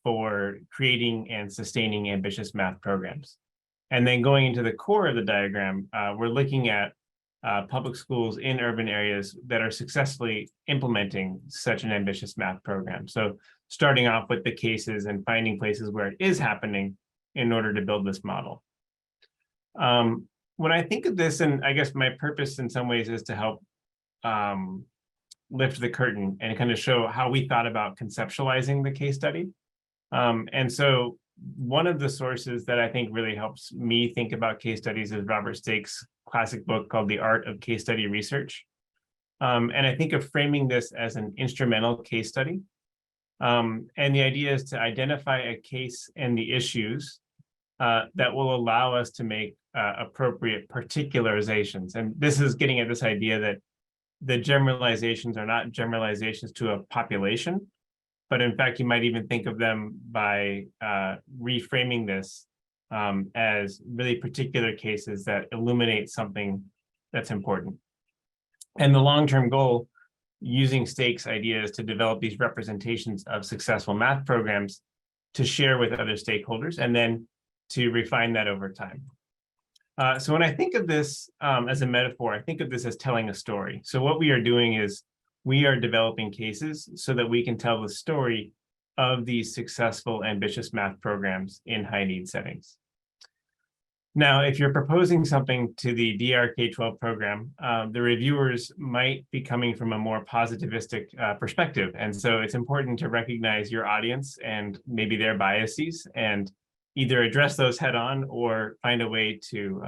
for creating and sustaining ambitious math programs. And then going into the core of the diagram, we're looking at public schools in urban areas that are successfully implementing such an ambitious math program. So starting off with the cases and finding places where it is happening in order to build this model. When I think of this, and I guess my purpose in some ways is to help lift the curtain and kind of show how we thought about conceptualizing the case study. And so one of the sources that I think really helps me think about case studies is Robert Stake's classic book called The Art of Case Study Research. And I think of framing this as an instrumental case study. And the idea is to identify a case and the issues that will allow us to make appropriate particularizations. And this is getting at this idea that the generalizations are not generalizations to a population, but in fact, you might even think of them by reframing this as really particular cases that illuminate something that's important. And the long-term goal, using Stake's ideas to develop these representations of successful math programs to share with other stakeholders, and then to refine that over time. So when I think of this as a metaphor, I think of this as telling a story. So what we are doing is we are developing cases so that we can tell the story of these successful, ambitious math programs in high need settings. Now, if you're proposing something to the DR K-12 program, the reviewers might be coming from a more positivistic perspective. And so it's important to recognize your audience and maybe their biases and either address those head on or find a way to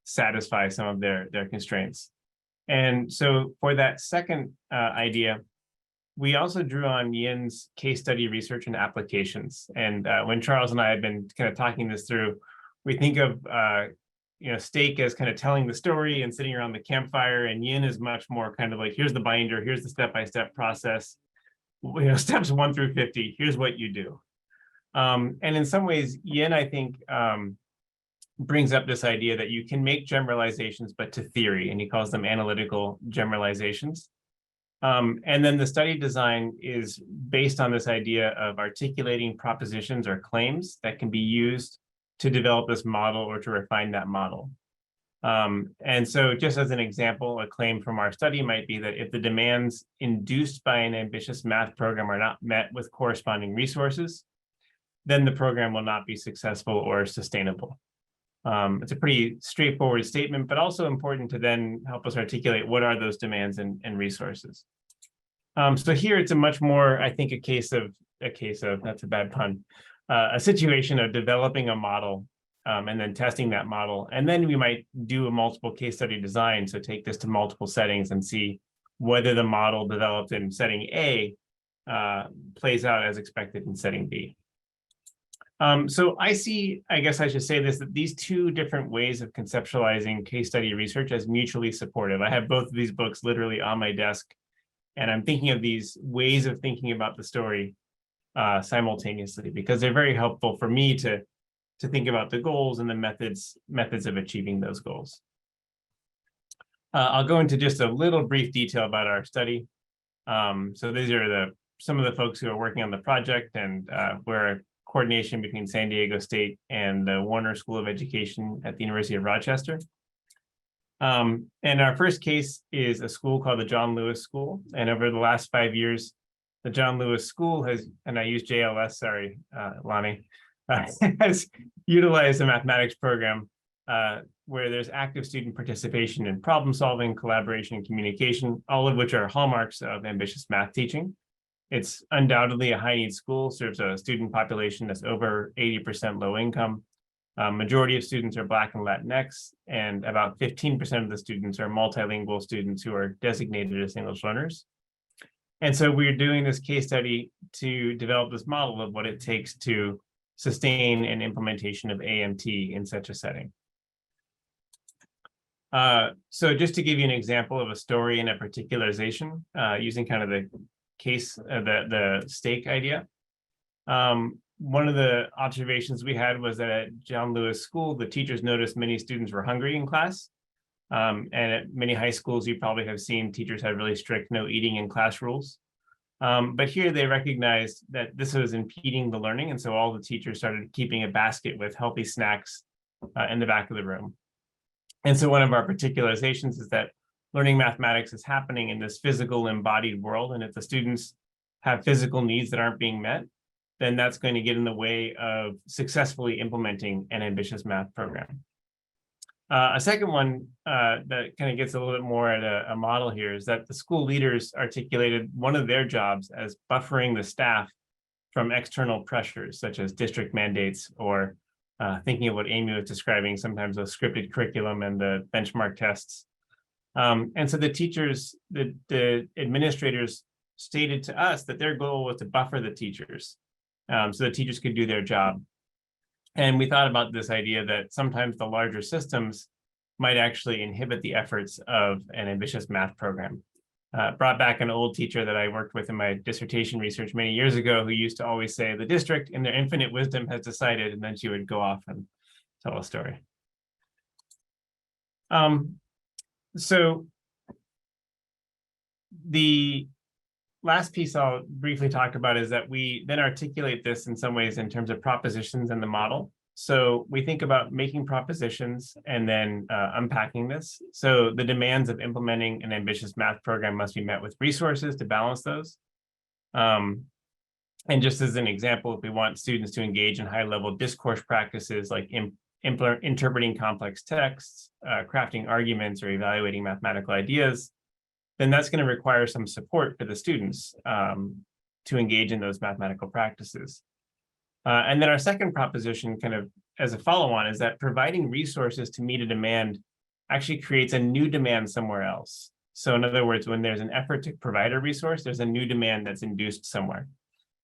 satisfy some of their constraints. And so for that second idea, we also drew on Yin's case study research and applications. And when Charles and I have been kind of talking this through, we think of Stake as kind of telling the story and sitting around the campfire, and Yin is much more kind of like, here's the binder, here's the step-by-step process, steps 1 through 50, here's what you do. And in some ways, Yin, I think, brings up this idea that you can make generalizations, but to theory, and he calls them analytical generalizations. And then the study design is based on this idea of articulating propositions or claims that can be used to develop this model or to refine that model. And so just as an example, a claim from our study might be that if the demands induced by an ambitious math program are not met with corresponding resources, then the program will not be successful or sustainable. It's a pretty straightforward statement, but also important to then help us articulate what are those demands and resources. So here it's a much more, I think, a case of, that's a bad pun, a situation of developing a model and then testing that model. And then we might do a multiple case study design. So take this to multiple settings and see whether the model developed in setting A plays out as expected in setting B. So I see, I guess I should say this, that these two different ways of conceptualizing case study research as mutually supportive. I have both of these books literally on my desk, and I'm thinking of these ways of thinking about the story simultaneously, because they're very helpful for me to think about the goals and the methods of achieving those goals. I'll go into just a little brief detail about our study. So these are some of the folks who are working on the project, and we're coordination between San Diego State and the Warner School of Education at the University of Rochester. And our first case is a school called the John Lewis School. And over the last 5 years, the John Lewis School has, and I use JLS, sorry, Lonnie, has utilized a mathematics program where there's active student participation in problem solving, collaboration, and communication, all of which are hallmarks of ambitious math teaching. It's undoubtedly a high need school, serves a student population that's over 80% low income. Majority of students are Black and Latinx, and about 15% of the students are multilingual students who are designated as English learners. And so we're doing this case study to develop this model of what it takes to sustain an implementation of AMT in such a setting. So just to give you an example of a story and a particularization, using kind of the case, the stake idea. One of the observations we had was that at John Lewis School, the teachers noticed many students were hungry in class. And at many high schools, you probably have seen teachers have really strict no eating in class rules. But here they recognized that this was impeding the learning. And so all the teachers started keeping a basket with healthy snacks in the back of the room. And so one of our particularizations is that learning mathematics is happening in this physical embodied world. And if the students have physical needs that aren't being met, then that's going to get in the way of successfully implementing an ambitious math program. A second one that kind of gets a little bit more at a model here is that the school leaders articulated one of their jobs as buffering the staff from external pressures, such as district mandates or thinking of what Amy was describing, sometimes a scripted curriculum and the benchmark tests. And so the teachers, the administrators stated to us that their goal was to buffer the teachers so the teachers could do their job. And we thought about this idea that sometimes the larger systems might actually inhibit the efforts of an ambitious math program. Brought back an old teacher that I worked with in my dissertation research many years ago who used to always say, the district in their infinite wisdom has decided, and then she would go off and tell a story. So the last piece I'll briefly talk about is that we then articulate this in some ways in terms of propositions in the model. So we think about making propositions and then unpacking this. So the demands of implementing an ambitious math program must be met with resources to balance those. And just as an example, if we want students to engage in high-level discourse practices like interpreting complex texts, crafting arguments, or evaluating mathematical ideas, then that's going to require some support for the students to engage in those mathematical practices. And then our second proposition, kind of as a follow-on, is that providing resources to meet a demand actually creates a new demand somewhere else. So in other words, when there's an effort to provide a resource, there's a new demand that's induced somewhere.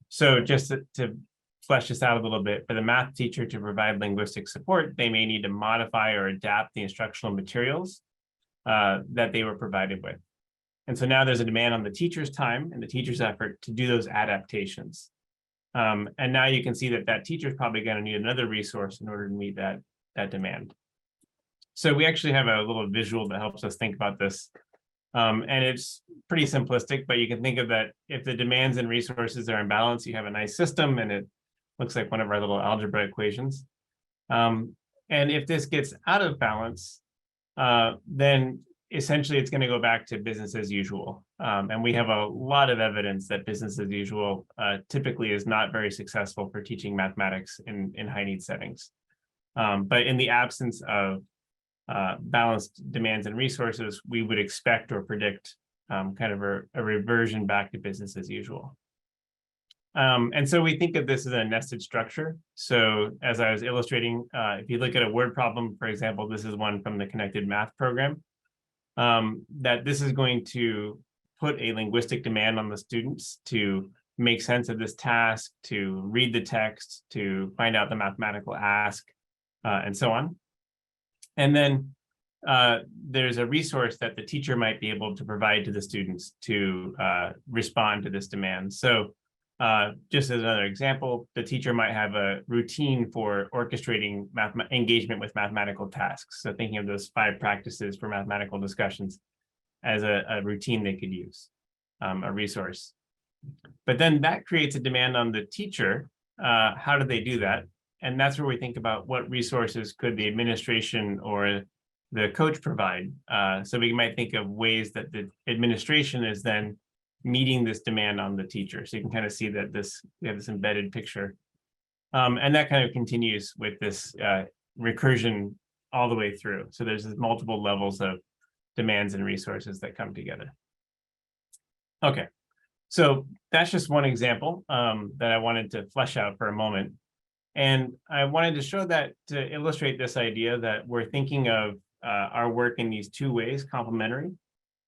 So just to flesh this out a little bit, for the math teacher to provide linguistic support, they may need to modify or adapt the instructional materials that they were provided with. And so now there's a demand on the teacher's time and the teacher's effort to do those adaptations. And now you can see that that teacher is probably going to need another resource in order to meet that demand. So we actually have a little visual that helps us think about this. And it's pretty simplistic, but you can think of that if the demands and resources are in balance, you have a nice system, and it looks like one of our little algebra equations. And if this gets out of balance, then essentially it's going to go back to business as usual. And we have a lot of evidence that business as usual typically is not very successful for teaching mathematics in high need settings. But in the absence of balanced demands and resources, we would expect or predict kind of a reversion back to business as usual. And so we think of this as a nested structure. So as I was illustrating, if you look at a word problem, for example, this is one from the connected math program, that this is going to put a linguistic demand on the students to make sense of this task, to read the text, to find out the mathematical ask, and so on. And then there's a resource that the teacher might be able to provide to the students to respond to this demand. So just as another example, the teacher might have a routine for orchestrating engagement with mathematical tasks. So thinking of those 5 practices for mathematical discussions as a routine they could use, a resource. But then that creates a demand on the teacher. How do they do that? And that's where we think about what resources could the administration or the coach provide. So we might think of ways that the administration is then meeting this demand on the teacher. So you can kind of see that we have this embedded picture. And that kind of continues with this recursion all the way through. So there's multiple levels of demands and resources that come together. Okay, so that's just one example that I wanted to flesh out for a moment. And I wanted to show that to illustrate this idea that we're thinking of our work in these two ways, complementary,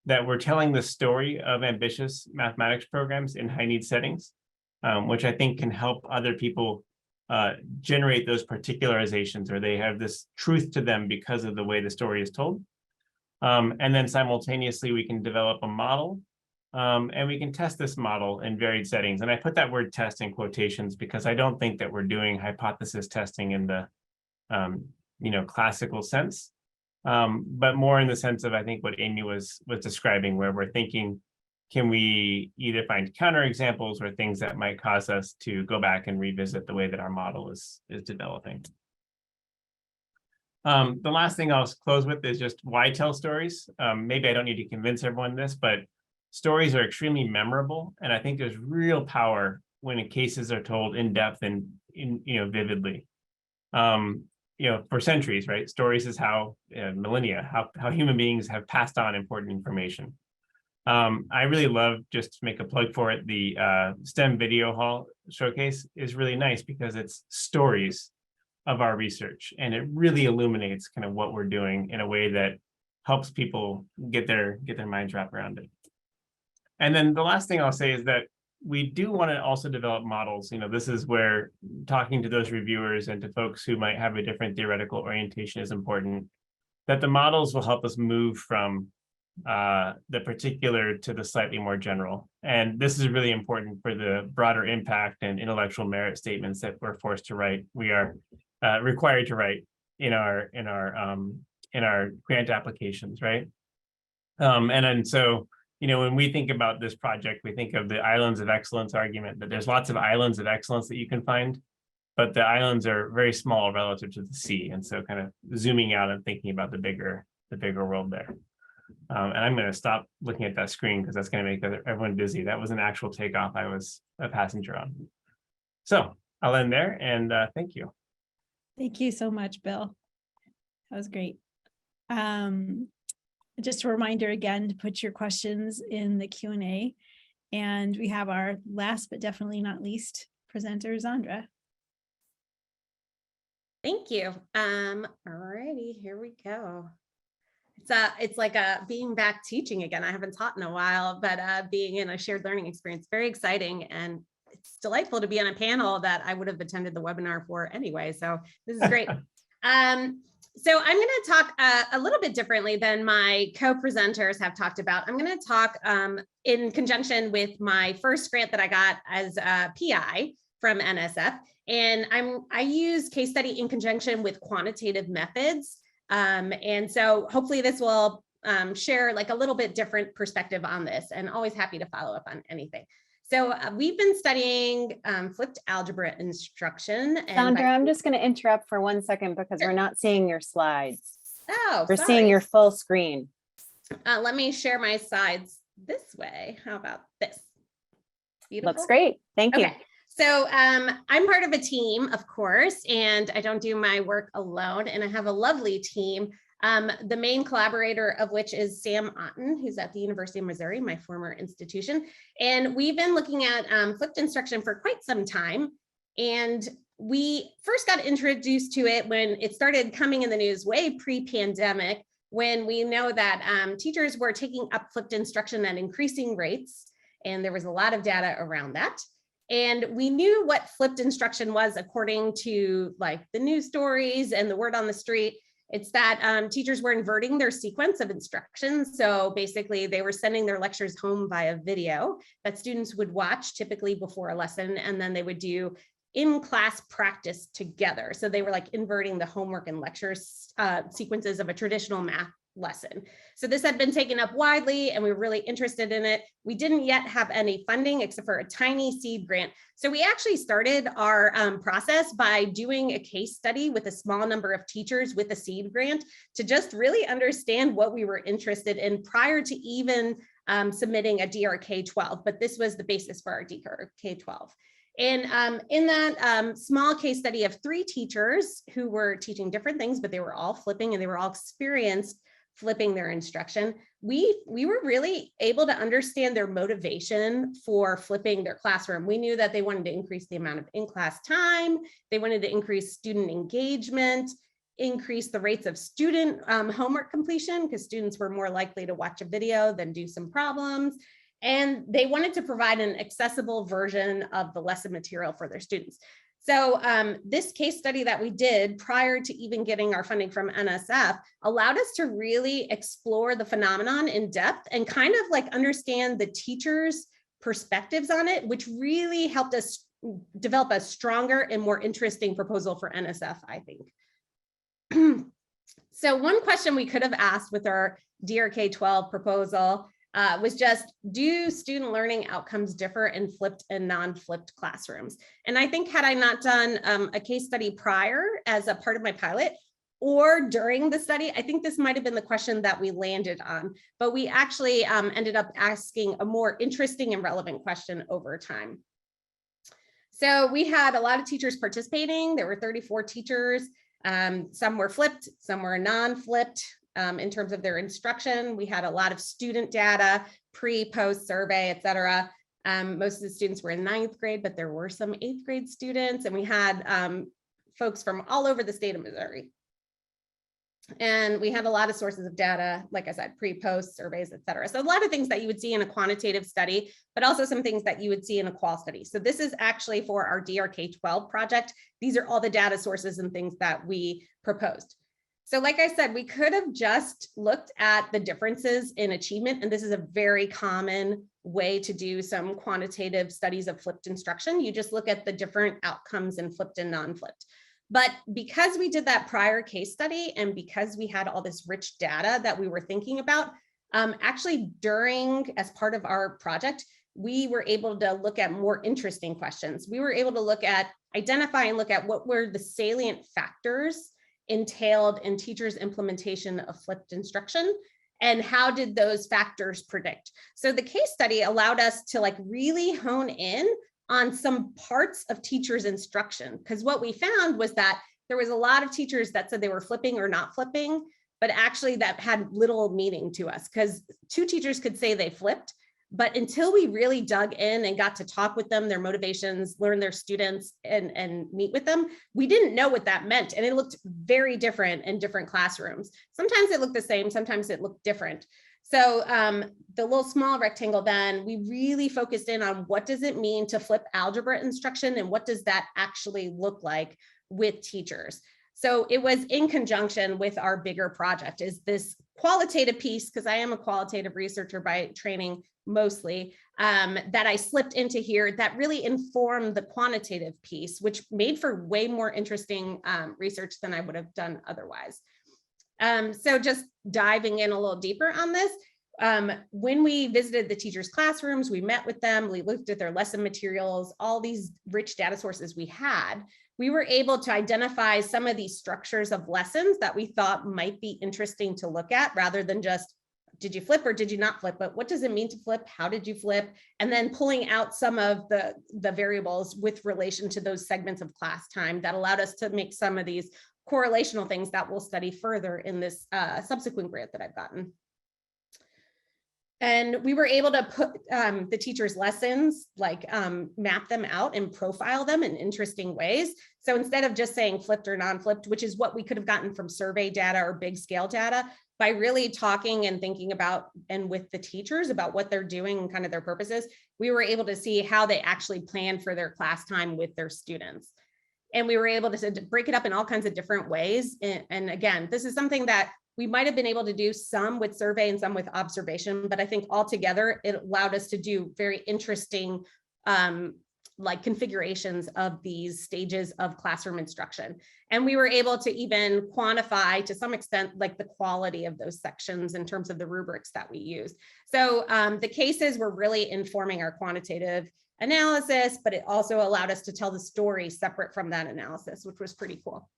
that we're telling the story of ambitious mathematics programs in high need settings, which I think can help other people generate those particularizations, or they have this truth to them because of the way the story is told. And then simultaneously, we can develop a model, and we can test this model in varied settings. And I put that word test in quotations because I don't think that we're doing hypothesis testing in the classical sense, but more in the sense of, I think, what Amy was describing, where we're thinking, can we either find counterexamples or things that might cause us to go back and revisit the way that our model is developing? The last thing I'll close with is just why tell stories. Maybe I don't need to convince everyone this, but stories are extremely memorable, and I think there's real power when cases are told in depth and vividly. For centuries, right? Stories is how millennia, how human beings have passed on important information. I really love, just to make a plug for it, the STEM Video Hall showcase is really nice because it's stories of our research, and it really illuminates kind of what we're doing in a way that helps people get their minds wrapped around it. And then the last thing I'll say is that we do want to also develop models. This is where talking to those reviewers and to folks who might have a different theoretical orientation is important, that the models will help us move from the particular to the slightly more general. And this is really important for the broader impact and intellectual merit statements that we're forced to write. We are required to write in our grant applications, right? And so, when we think about this project, we think of the islands of excellence argument, that there's lots of islands of excellence that you can find, but the islands are very small relative to the sea. And so kind of zooming out and thinking about the bigger world there. And I'm going to stop looking at that screen because that's going to make everyone dizzy. That was an actual takeoff I was a passenger on. So I'll end there, and thank you. Thank you so much, Bill. That was great. Just a reminder again to put your questions in the Q&A. And we have our last but definitely not least presenter, Zandra. Thank you. All righty, here we go. It's like being back teaching again. I haven't taught in a while, but being in a shared learning experience, very exciting. And it's delightful to be on a panel that I would have attended the webinar for anyway. So this is great. So I'm going to talk a little bit differently than my co-presenters have talked about. I'm going to talk in conjunction with my first grant that I got as a PI from NSF. And I use case study in conjunction with quantitative methods. And so hopefully this will share like a little bit different perspective on this, and always happy to follow up on anything. So we've been studying flipped algebra instruction. And Zandra, I'm just going to interrupt for 1 second because we're not seeing your slides. Oh, we're sorry. seeing your full screen. Let me share my slides this way. How about this? Beautiful. Looks great. Thank you. Okay. So I'm part of a team, of course, and I don't do my work alone, and I have a lovely team. The main collaborator of which is Sam Otten, who's at the University of Missouri, my former institution. And we've been looking at flipped instruction for quite some time. And we first got introduced to it when it started coming in the news way pre-pandemic, when we know that teachers were taking up flipped instruction at increasing rates. And there was a lot of data around that. And we knew what flipped instruction was according to like the news stories and the word on the street. It's that teachers were inverting their sequence of instructions. So basically they were sending their lectures home via video that students would watch typically before a lesson, and then they would do in-class practice together. So they were like inverting the homework and lectures sequences of a traditional math lesson. So this had been taken up widely, and we were really interested in it. We didn't yet have any funding except for a tiny seed grant. So we actually started our process by doing a case study with a small number of teachers with a seed grant to just really understand what we were interested in prior to even submitting a DRK-12, but this was the basis for our DRK-12. And in that small case study of 3 teachers who were teaching different things, but they were all flipping and they were all experienced flipping their instruction, we were really able to understand their motivation for flipping their classroom. We knew that they wanted to increase the amount of in-class time, they wanted to increase student engagement, increase the rates of student homework completion, because students were more likely to watch a video than do some problems. And they wanted to provide an accessible version of the lesson material for their students. So this case study that we did prior to even getting our funding from NSF allowed us to really explore the phenomenon in depth and kind of like understand the teachers' perspectives on it, which really helped us develop a stronger and more interesting proposal for NSF, I think. So one question we could have asked with our DRK-12 proposal was just, do student learning outcomes differ in flipped and non-flipped classrooms? And I think had I not done a case study prior as a part of my pilot or during the study, I think this might have been the question that we landed on, but we actually ended up asking a more interesting and relevant question over time. So we had a lot of teachers participating. There were 34 teachers. Some were flipped, some were non-flipped. In terms of their instruction, we had a lot of student data, pre, post survey, et cetera. Most of the students were in 9th grade, but there were some 8th grade students, and we had folks from all over the state of Missouri. And we had a lot of sources of data, like I said, pre, post surveys, et cetera. So a lot of things that you would see in a quantitative study, but also some things that you would see in a qual study. So this is actually for our DRK-12 project. These are all the data sources and things that we proposed. So like I said, we could have just looked at the differences in achievement, and this is a very common way to do some quantitative studies of flipped instruction. You just look at the different outcomes in flipped and non-flipped. But because we did that prior case study and because we had all this rich data that we were thinking about, actually as part of our project, we were able to look at more interesting questions. We were able to identify and look at what were the salient factors entailed in teachers' implementation of flipped instruction, and how did those factors predict? So the case study allowed us to really hone in on some parts of teachers' instruction, because what we found was that there was a lot of teachers that said they were flipping or not flipping, but actually that had little meaning to us, because 2 teachers could say they flipped, but until we really dug in and got to talk with them, their motivations, learn their students, and meet with them, we didn't know what that meant. And it looked very different in different classrooms. Sometimes it looked the same, sometimes it looked different. So the little small rectangle, then we really focused in on what does it mean to flip algebra instruction and what does that actually look like with teachers. So it was in conjunction with our bigger project, is this qualitative piece, because I am a qualitative researcher by training mostly, that I slipped into here that really informed the quantitative piece, which made for way more interesting research than I would have done otherwise. So just diving in a little deeper on this, when we visited the teachers' classrooms, we met with them, we looked at their lesson materials, all these rich data sources we had, we were able to identify some of these structures of lessons that we thought might be interesting to look at, rather than just, did you flip or did you not flip? But what does it mean to flip? How did you flip? And then pulling out some of the variables with relation to those segments of class time that allowed us to make some of these correlational things that we'll study further in this subsequent grant that I've gotten. And we were able to put the teachers' lessons, map them out and profile them in interesting ways. So instead of just saying flipped or non-flipped, which is what we could have gotten from survey data or big scale data, by really talking and thinking about and with the teachers about what they're doing and kind of their purposes, we were able to see how they actually plan for their class time with their students. And we were able to break it up in all kinds of different ways. And again, this is something that we might have been able to do some with survey and some with observation, but I think altogether it allowed us to do very interesting configurations of these stages of classroom instruction. And we were able to even quantify to some extent the quality of those sections in terms of the rubrics that we used. So the cases were really informing our quantitative analysis, but it also allowed us to tell the story separate from that analysis, which was pretty cool.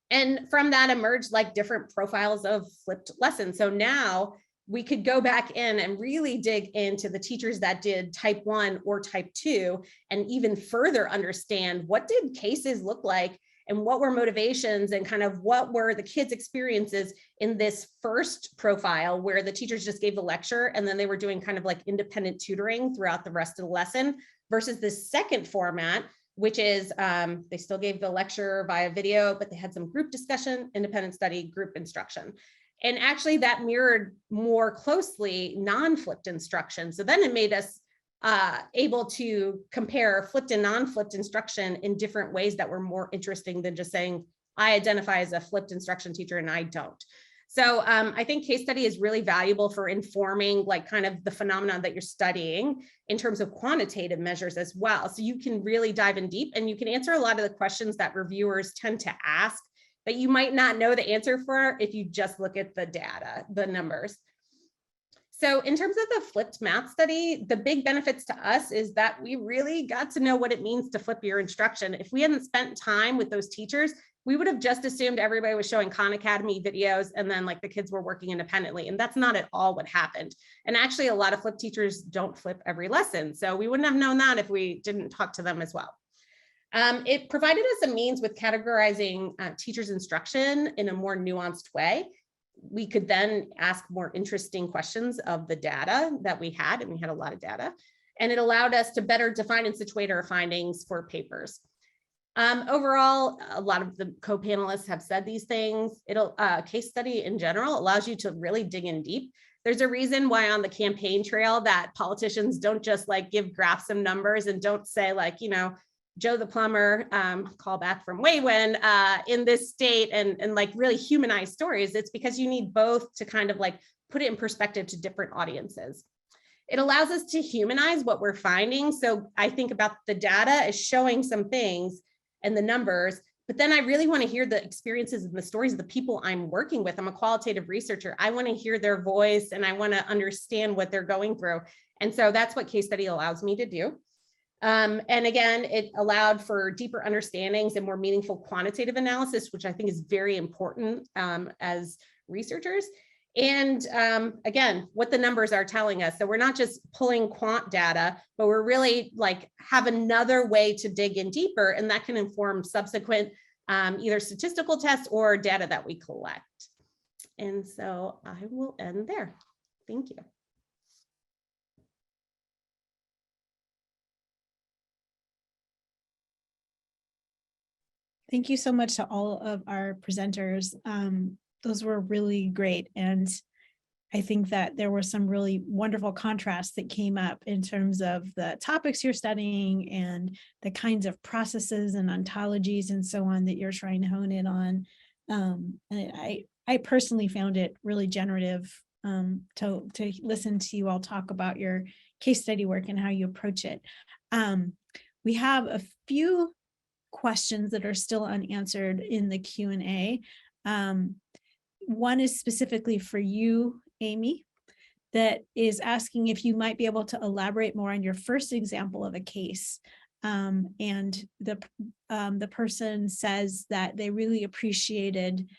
And from that emerged different profiles of flipped lessons. So now we could go back in and really dig into the teachers that did type 1 or type 2 and even further understand what did cases look like and what were motivations and kind of what were the kids' experiences in this first profile where the teachers just gave the lecture and then they were doing kind of like independent tutoring throughout the rest of the lesson versus the second format, which is they still gave the lecture via video, but they had some group discussion, independent study, group instruction. And actually that mirrored more closely non-flipped instruction. So then it made us able to compare flipped and non-flipped instruction in different ways that were more interesting than just saying, I identify as a flipped instruction teacher and I don't. So I think case study is really valuable for informing like kind of the phenomenon that you're studying in terms of quantitative measures as well. So you can really dive in deep and you can answer a lot of the questions that reviewers tend to ask that you might not know the answer for if you just look at the data, the numbers. So in terms of the flipped math study, the big benefits to us is that we really got to know what it means to flip your instruction. If we hadn't spent time with those teachers, we would have just assumed everybody was showing Khan Academy videos and then like the kids were working independently. And that's not at all what happened. And actually a lot of flip teachers don't flip every lesson. So we wouldn't have known that if we didn't talk to them as well. It provided us a means with categorizing teachers' instruction in a more nuanced way. We could then ask more interesting questions of the data that we had, and we had a lot of data, and it allowed us to better define and situate our findings for papers. Overall, a lot of the co-panelists have said these things. Case study in general allows you to really dig in deep. There's a reason why on the campaign trail that politicians don't just like give graphs and numbers and don't say like, you know, Joe the plumber, call back from way when in this state and like really humanize stories. It's because you need both to kind of like put it in perspective to different audiences. It allows us to humanize what we're finding. So I think about the data as showing some things and the numbers, but then I really want to hear the experiences and the stories of the people I'm working with. I'm a qualitative researcher. I want to hear their voice and I want to understand what they're going through. And so that's what case study allows me to do. And again, it allowed for deeper understandings and more meaningful quantitative analysis, which I think is very important as researchers. And again, what the numbers are telling us. So we're not just pulling quant data, but we're really like have another way to dig in deeper, and that can inform subsequent either statistical tests or data that we collect. And so I will end there. Thank you. Thank you so much to all of our presenters. Those were really great. And I think that there were some really wonderful contrasts that came up in terms of the topics you're studying and the kinds of processes and ontologies and so on that you're trying to hone in on. And I personally found it really generative to listen to you all talk about your case study work and how you approach it. We have a few questions that are still unanswered in the Q&A. One is specifically for you, Amy, that is asking if you might be able to elaborate more on your first example of a case. And the person says that they really appreciated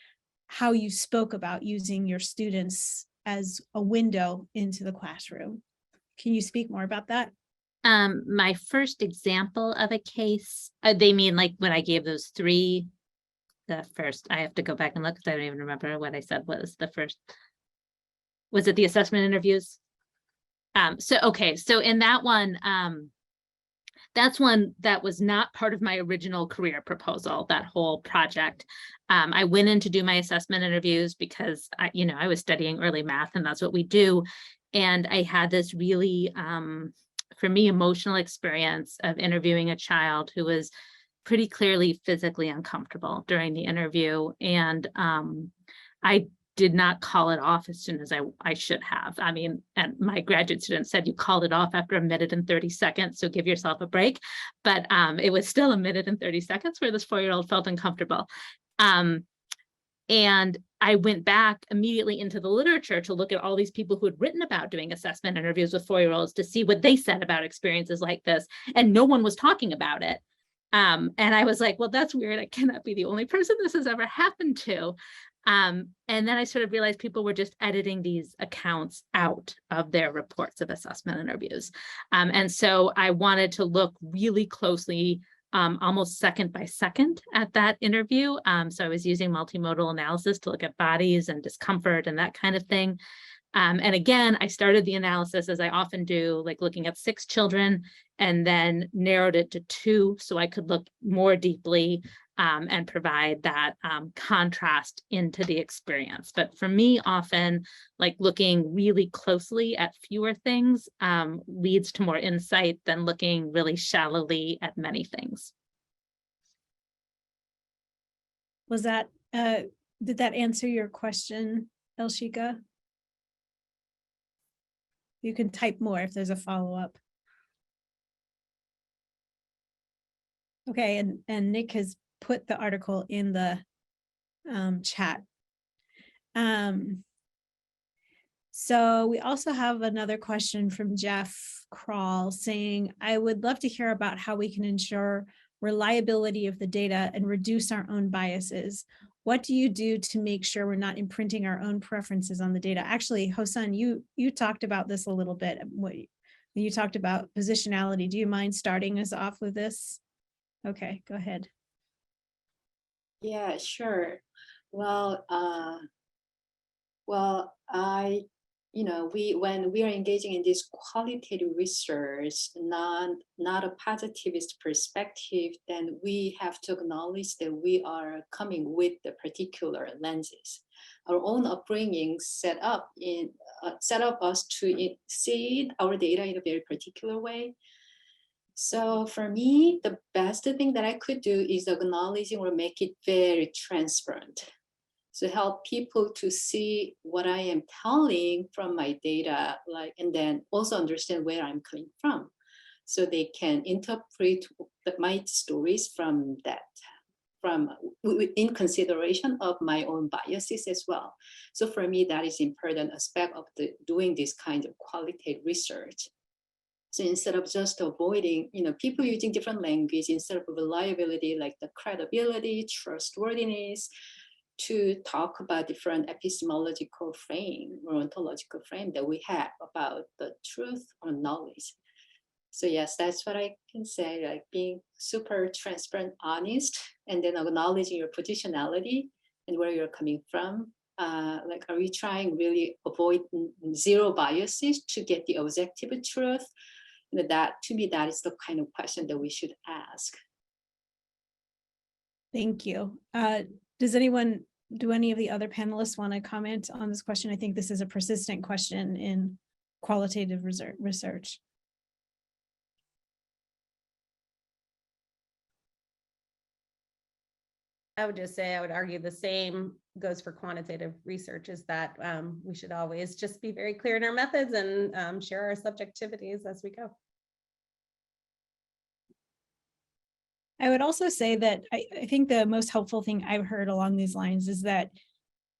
how you spoke about using your students as a window into the classroom. Can you speak more about that? My first example of a case, they mean like when I gave those three, the first, I have to go back and look because I don't even remember what I said was the first. Was it the assessment interviews? Okay, so in that one, that's one that was not part of my original career proposal, that whole project. I went in to do my assessment interviews because I was studying early math and that's what we do. And I had this really, for me, emotional experience of interviewing a child who was pretty clearly physically uncomfortable during the interview. And I did not call it off as soon as I should have. I mean, and my graduate student said you called it off after 1 minute and 30 seconds, so give yourself a break. But it was still 1 minute and 30 seconds where this 4-year-old felt uncomfortable. And I went back immediately into the literature to look at all these people who had written about doing assessment interviews with 4-year-olds to see what they said about experiences like this. And no one was talking about it. And I was like, well, that's weird. I cannot be the only person this has ever happened to. And then I sort of realized people were just editing these accounts out of their reports of assessment interviews. And so I wanted to look really closely, almost second by second at that interview. So I was using multimodal analysis to look at bodies and discomfort and that kind of thing. And again, I started the analysis, as I often do, like looking at 6 children and then narrowed it to 2 so I could look more deeply and provide that contrast into the experience. But for me, often like looking really closely at fewer things leads to more insight than looking really shallowly at many things. Was that, did that answer your question, Elshika? You can type more if there's a follow-up. Okay, and Nick has put the article in the chat. So we also have another question from Jeff Kroll saying, I would love to hear about how we can ensure reliability of the data and reduce our own biases. What do you do to make sure we're not imprinting our own preferences on the data? Actually, Hosun, you talked about this a little bit when you talked about positionality. Do you mind starting us off with this? Okay, go ahead. Yeah, sure. Well, when we are engaging in this qualitative research, not a positivist perspective, then we have to acknowledge that we are coming with the particular lenses. Our own upbringing set up us to see our data in a very particular way. So for me, the best thing that I could do is acknowledging or make it very transparent. So help people to see what I am telling from my data, and then also understand where I'm coming from. So they can interpret my stories from that, in consideration of my own biases as well. So for me, that is important aspect of doing this kind of qualitative research. So instead of just avoiding, people using different language, instead of reliability, like the credibility, trustworthiness, to talk about different epistemological frame or ontological frame that we have about the truth or knowledge. So yes, that's what I can say, like being super transparent, honest, and then acknowledging your positionality and where you're coming from. Like, are we trying really avoid zero biases to get the objective truth? That, to me, that is the kind of question that we should ask. Thank you. Do any of the other panelists want to comment on this question? I think this is a persistent question in qualitative research. I would just say, I would argue the same goes for quantitative research, is that we should always just be very clear in our methods and share our subjectivities as we go. I would also say that I think the most helpful thing I've heard along these lines is that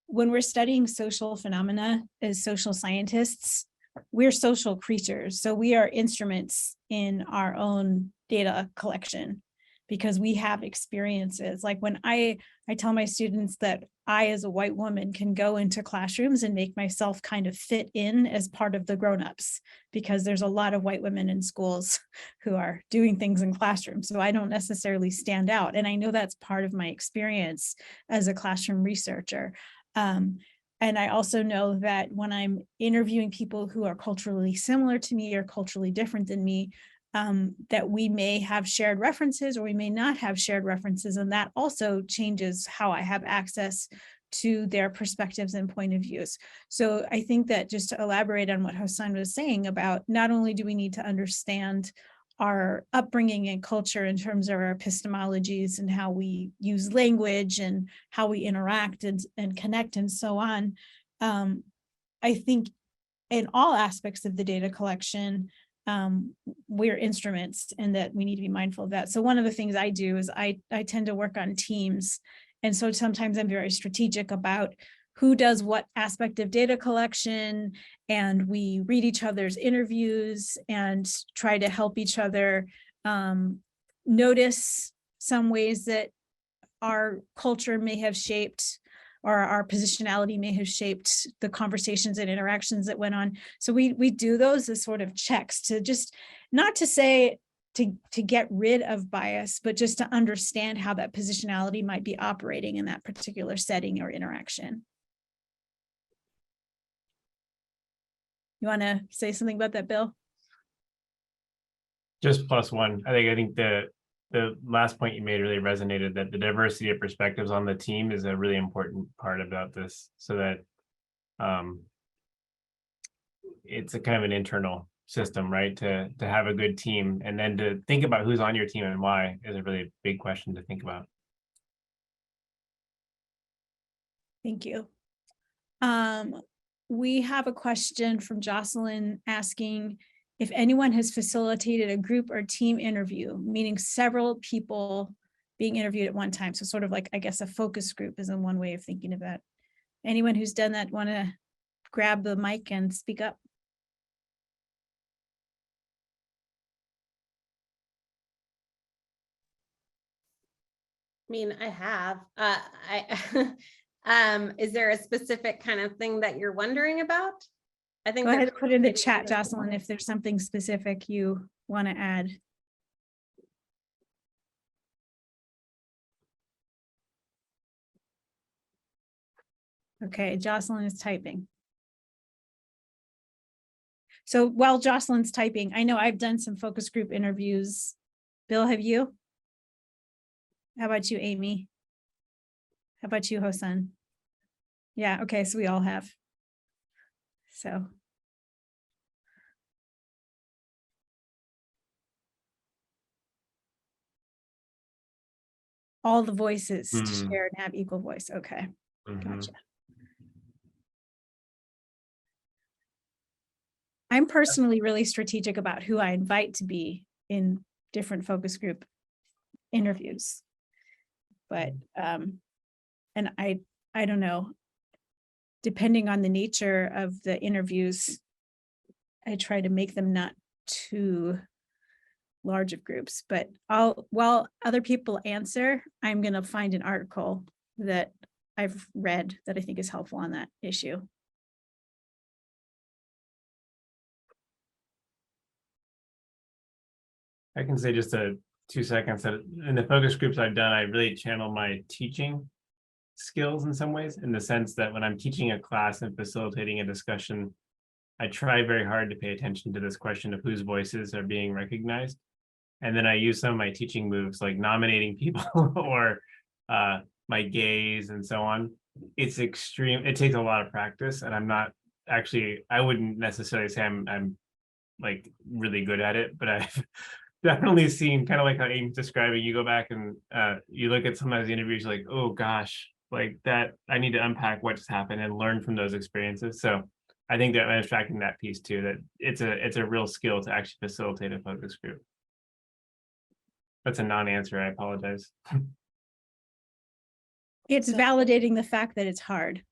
when we're studying social phenomena as social scientists, we're social creatures. So we are instruments in our own data collection because we have experiences. Like when I tell my students that I, as a white woman, can go into classrooms and make myself kind of fit in as part of the grownups, because there's a lot of white women in schools who are doing things in classrooms. So I don't necessarily stand out. And I know that's part of my experience as a classroom researcher. And I also know that when I'm interviewing people who are culturally similar to me or culturally different than me, that we may have shared references or we may not have shared references. And that also changes how I have access to their perspectives and point of views. So I think that, just to elaborate on what Hosun was saying about, not only do we need to understand our upbringing and culture in terms of our epistemologies and how we use language and how we interact and connect and so on. I think in all aspects of the data collection, we're instruments, and that we need to be mindful of that. So one of the things I do is I tend to work on teams. And so sometimes I'm very strategic about who does what aspect of data collection, and we read each other's interviews and try to help each other notice some ways that our culture may have shaped or our positionality may have shaped the conversations and interactions that went on. So we do those as sort of checks to just, not to say to get rid of bias, but just to understand how that positionality might be operating in that particular setting or interaction. You want to say something about that, Bill? Just +1. I think the last point you made really resonated, that the diversity of perspectives on the team is a really important part about this, so that it's a kind of an internal system, right? To have a good team, and then to think about who's on your team and why is a really big question to think about. Thank you. We have a question from Jocelyn asking if anyone has facilitated a group or team interview, meaning several people being interviewed at one time. So sort of like, I guess, a focus group is in one way of thinking of that. Anyone who's done that want to grab the mic and speak up? I mean, I have. Is there a specific kind of thing that you're wondering about? I think Go ahead and there's- put in the chat, Jocelyn, if there's something specific you want to add. Okay, Jocelyn is typing. So while Jocelyn's typing, I know I've done some focus group interviews. Bill, have you? How about you, Amy? How about you, Hosun? Yeah, okay, so we all have. So. All the voices to share and have equal voice. Okay, gotcha. I'm personally really strategic about who I invite to be in different focus group interviews. But, and I don't know, depending on the nature of the interviews, I try to make them not too large of groups, but while other people answer, I'm going to find an article that I've read that I think is helpful on that issue. I can say just 2 seconds that in the focus groups I've done, I really channel my teaching skills in some ways, in the sense that when I'm teaching a class and facilitating a discussion, I try very hard to pay attention to this question of whose voices are being recognized. And then I use some of my teaching moves, like nominating people or my gaze and so on. It's extreme. It takes a lot of practice, and I'm not actually, I wouldn't necessarily say I'm like really good at it, but I've definitely seen, kind of like how Amy's describing, you go back and you look at sometimes the interviews, like, oh gosh, like that, I need to unpack what just happened and learn from those experiences. So I think that I'm tracking that piece too, that it's a real skill to actually facilitate a focus group. That's a non-answer, I apologize. It's validating the fact that it's hard.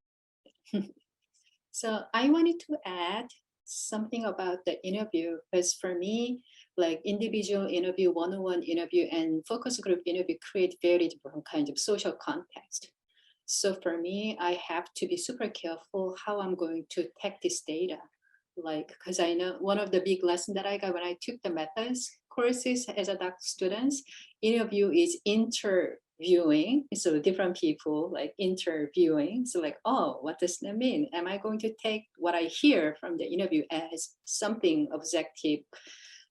So I wanted to add something about the interview, because for me, like individual interview, one-on-one interview, and focus group interview create very different kinds of social context. So for me, I have to be super careful how I'm going to take this data. Like, because I know one of the big lessons that I got when I took the methods courses as a doctoral students, interview is interviewing. So different people like interviewing. So like, oh, what does that mean? Am I going to take what I hear from the interview as something objective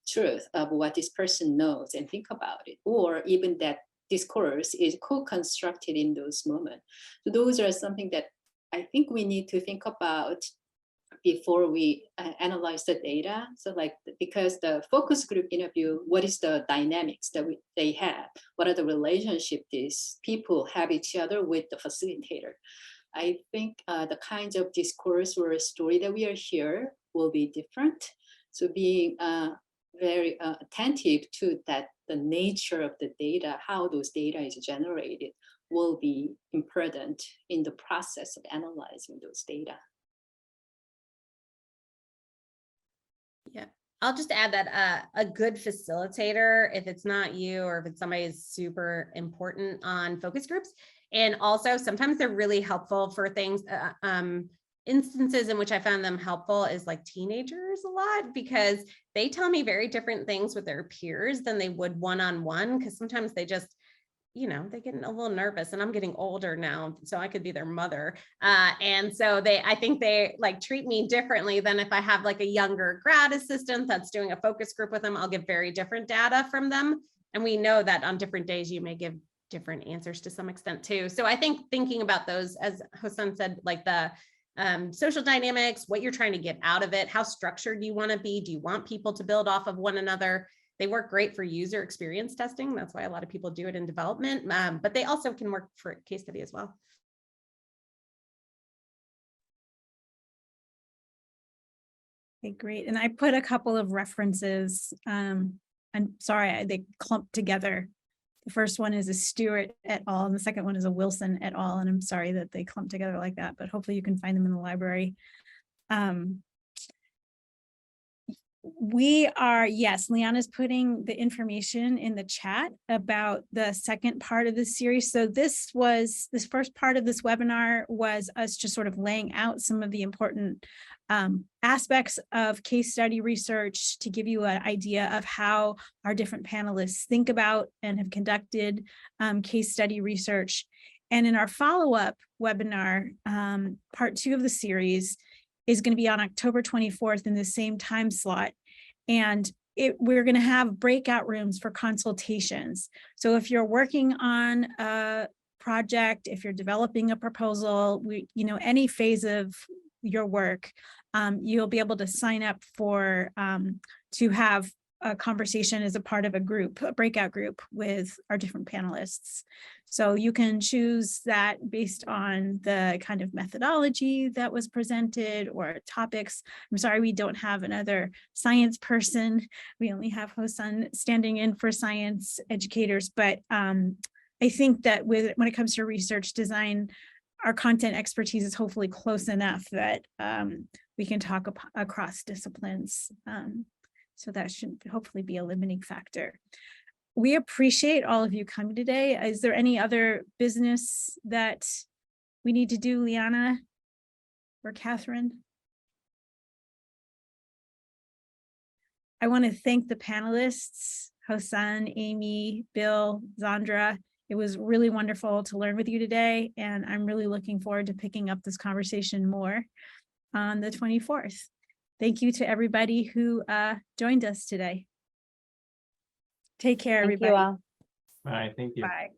truth of what this person knows and think about it, or even that discourse is co-constructed in those moments. So those are something that I think we need to think about before we analyze the data. So like, because the focus group interview, what is the dynamics that they have? What are the relationships these people have each other with the facilitator? I think the kinds of discourse or story that we are here will be different. So being very attentive to that, the nature of the data, how those data is generated, will be important in the process of analyzing those data. Yeah, I'll just add that a good facilitator, if it's not you or if it's somebody who's super important on focus groups, and also sometimes they're really helpful for things, instances in which I found them helpful is like teenagers a lot, because they tell me very different things with their peers than they would one-on-one, because sometimes they just, they get a little nervous, and I'm getting older now, so I could be their mother. And so I think they like treat me differently than if I have like a younger grad assistant that's doing a focus group with them. I'll get very different data from them. And we know that on different days, you may give different answers to some extent too. So I think thinking about those, as Hosun said, like the social dynamics, what you're trying to get out of it, how structured you want to be. Do you want people to build off of one another? They work great for user experience testing. That's why a lot of people do it in development, but they also can work for case study as well. Okay, great. And I put a couple of references. I'm sorry, they clumped together. The first one is a Stewart et al. And the second one is a Wilson et al. And I'm sorry that they clumped together like that, but hopefully you can find them in the library. Yes, Liana's putting the information in the chat about the second part of this series. So this first part of this webinar was us just sort of laying out some of the important aspects of case study research to give you an idea of how our different panelists think about and have conducted case study research. And in our follow-up webinar, part 2 of the series is going to be on October 24th in the same time slot. And we're going to have breakout rooms for consultations. So if you're working on a project, if you're developing a proposal, any phase of your work, you'll be able to sign up for to have a conversation as a part of a breakout group with our different panelists. So you can choose that based on the kind of methodology that was presented or topics. I'm sorry, we don't have another science person. We only have Hosun standing in for science educators. But I think that when it comes to research design, our content expertise is hopefully close enough that we can talk across disciplines. So that should hopefully be a limiting factor. We appreciate all of you coming today. Is there any other business that we need to do, Liana or Catherine? I want to thank the panelists, Hosun, Amy, Bill, Zandra. It was really wonderful to learn with you today, and I'm really looking forward to picking up this conversation more on the 24th. Thank you to everybody who joined us today. Take care, everybody. Thank you all. Bye. Thank you. Bye.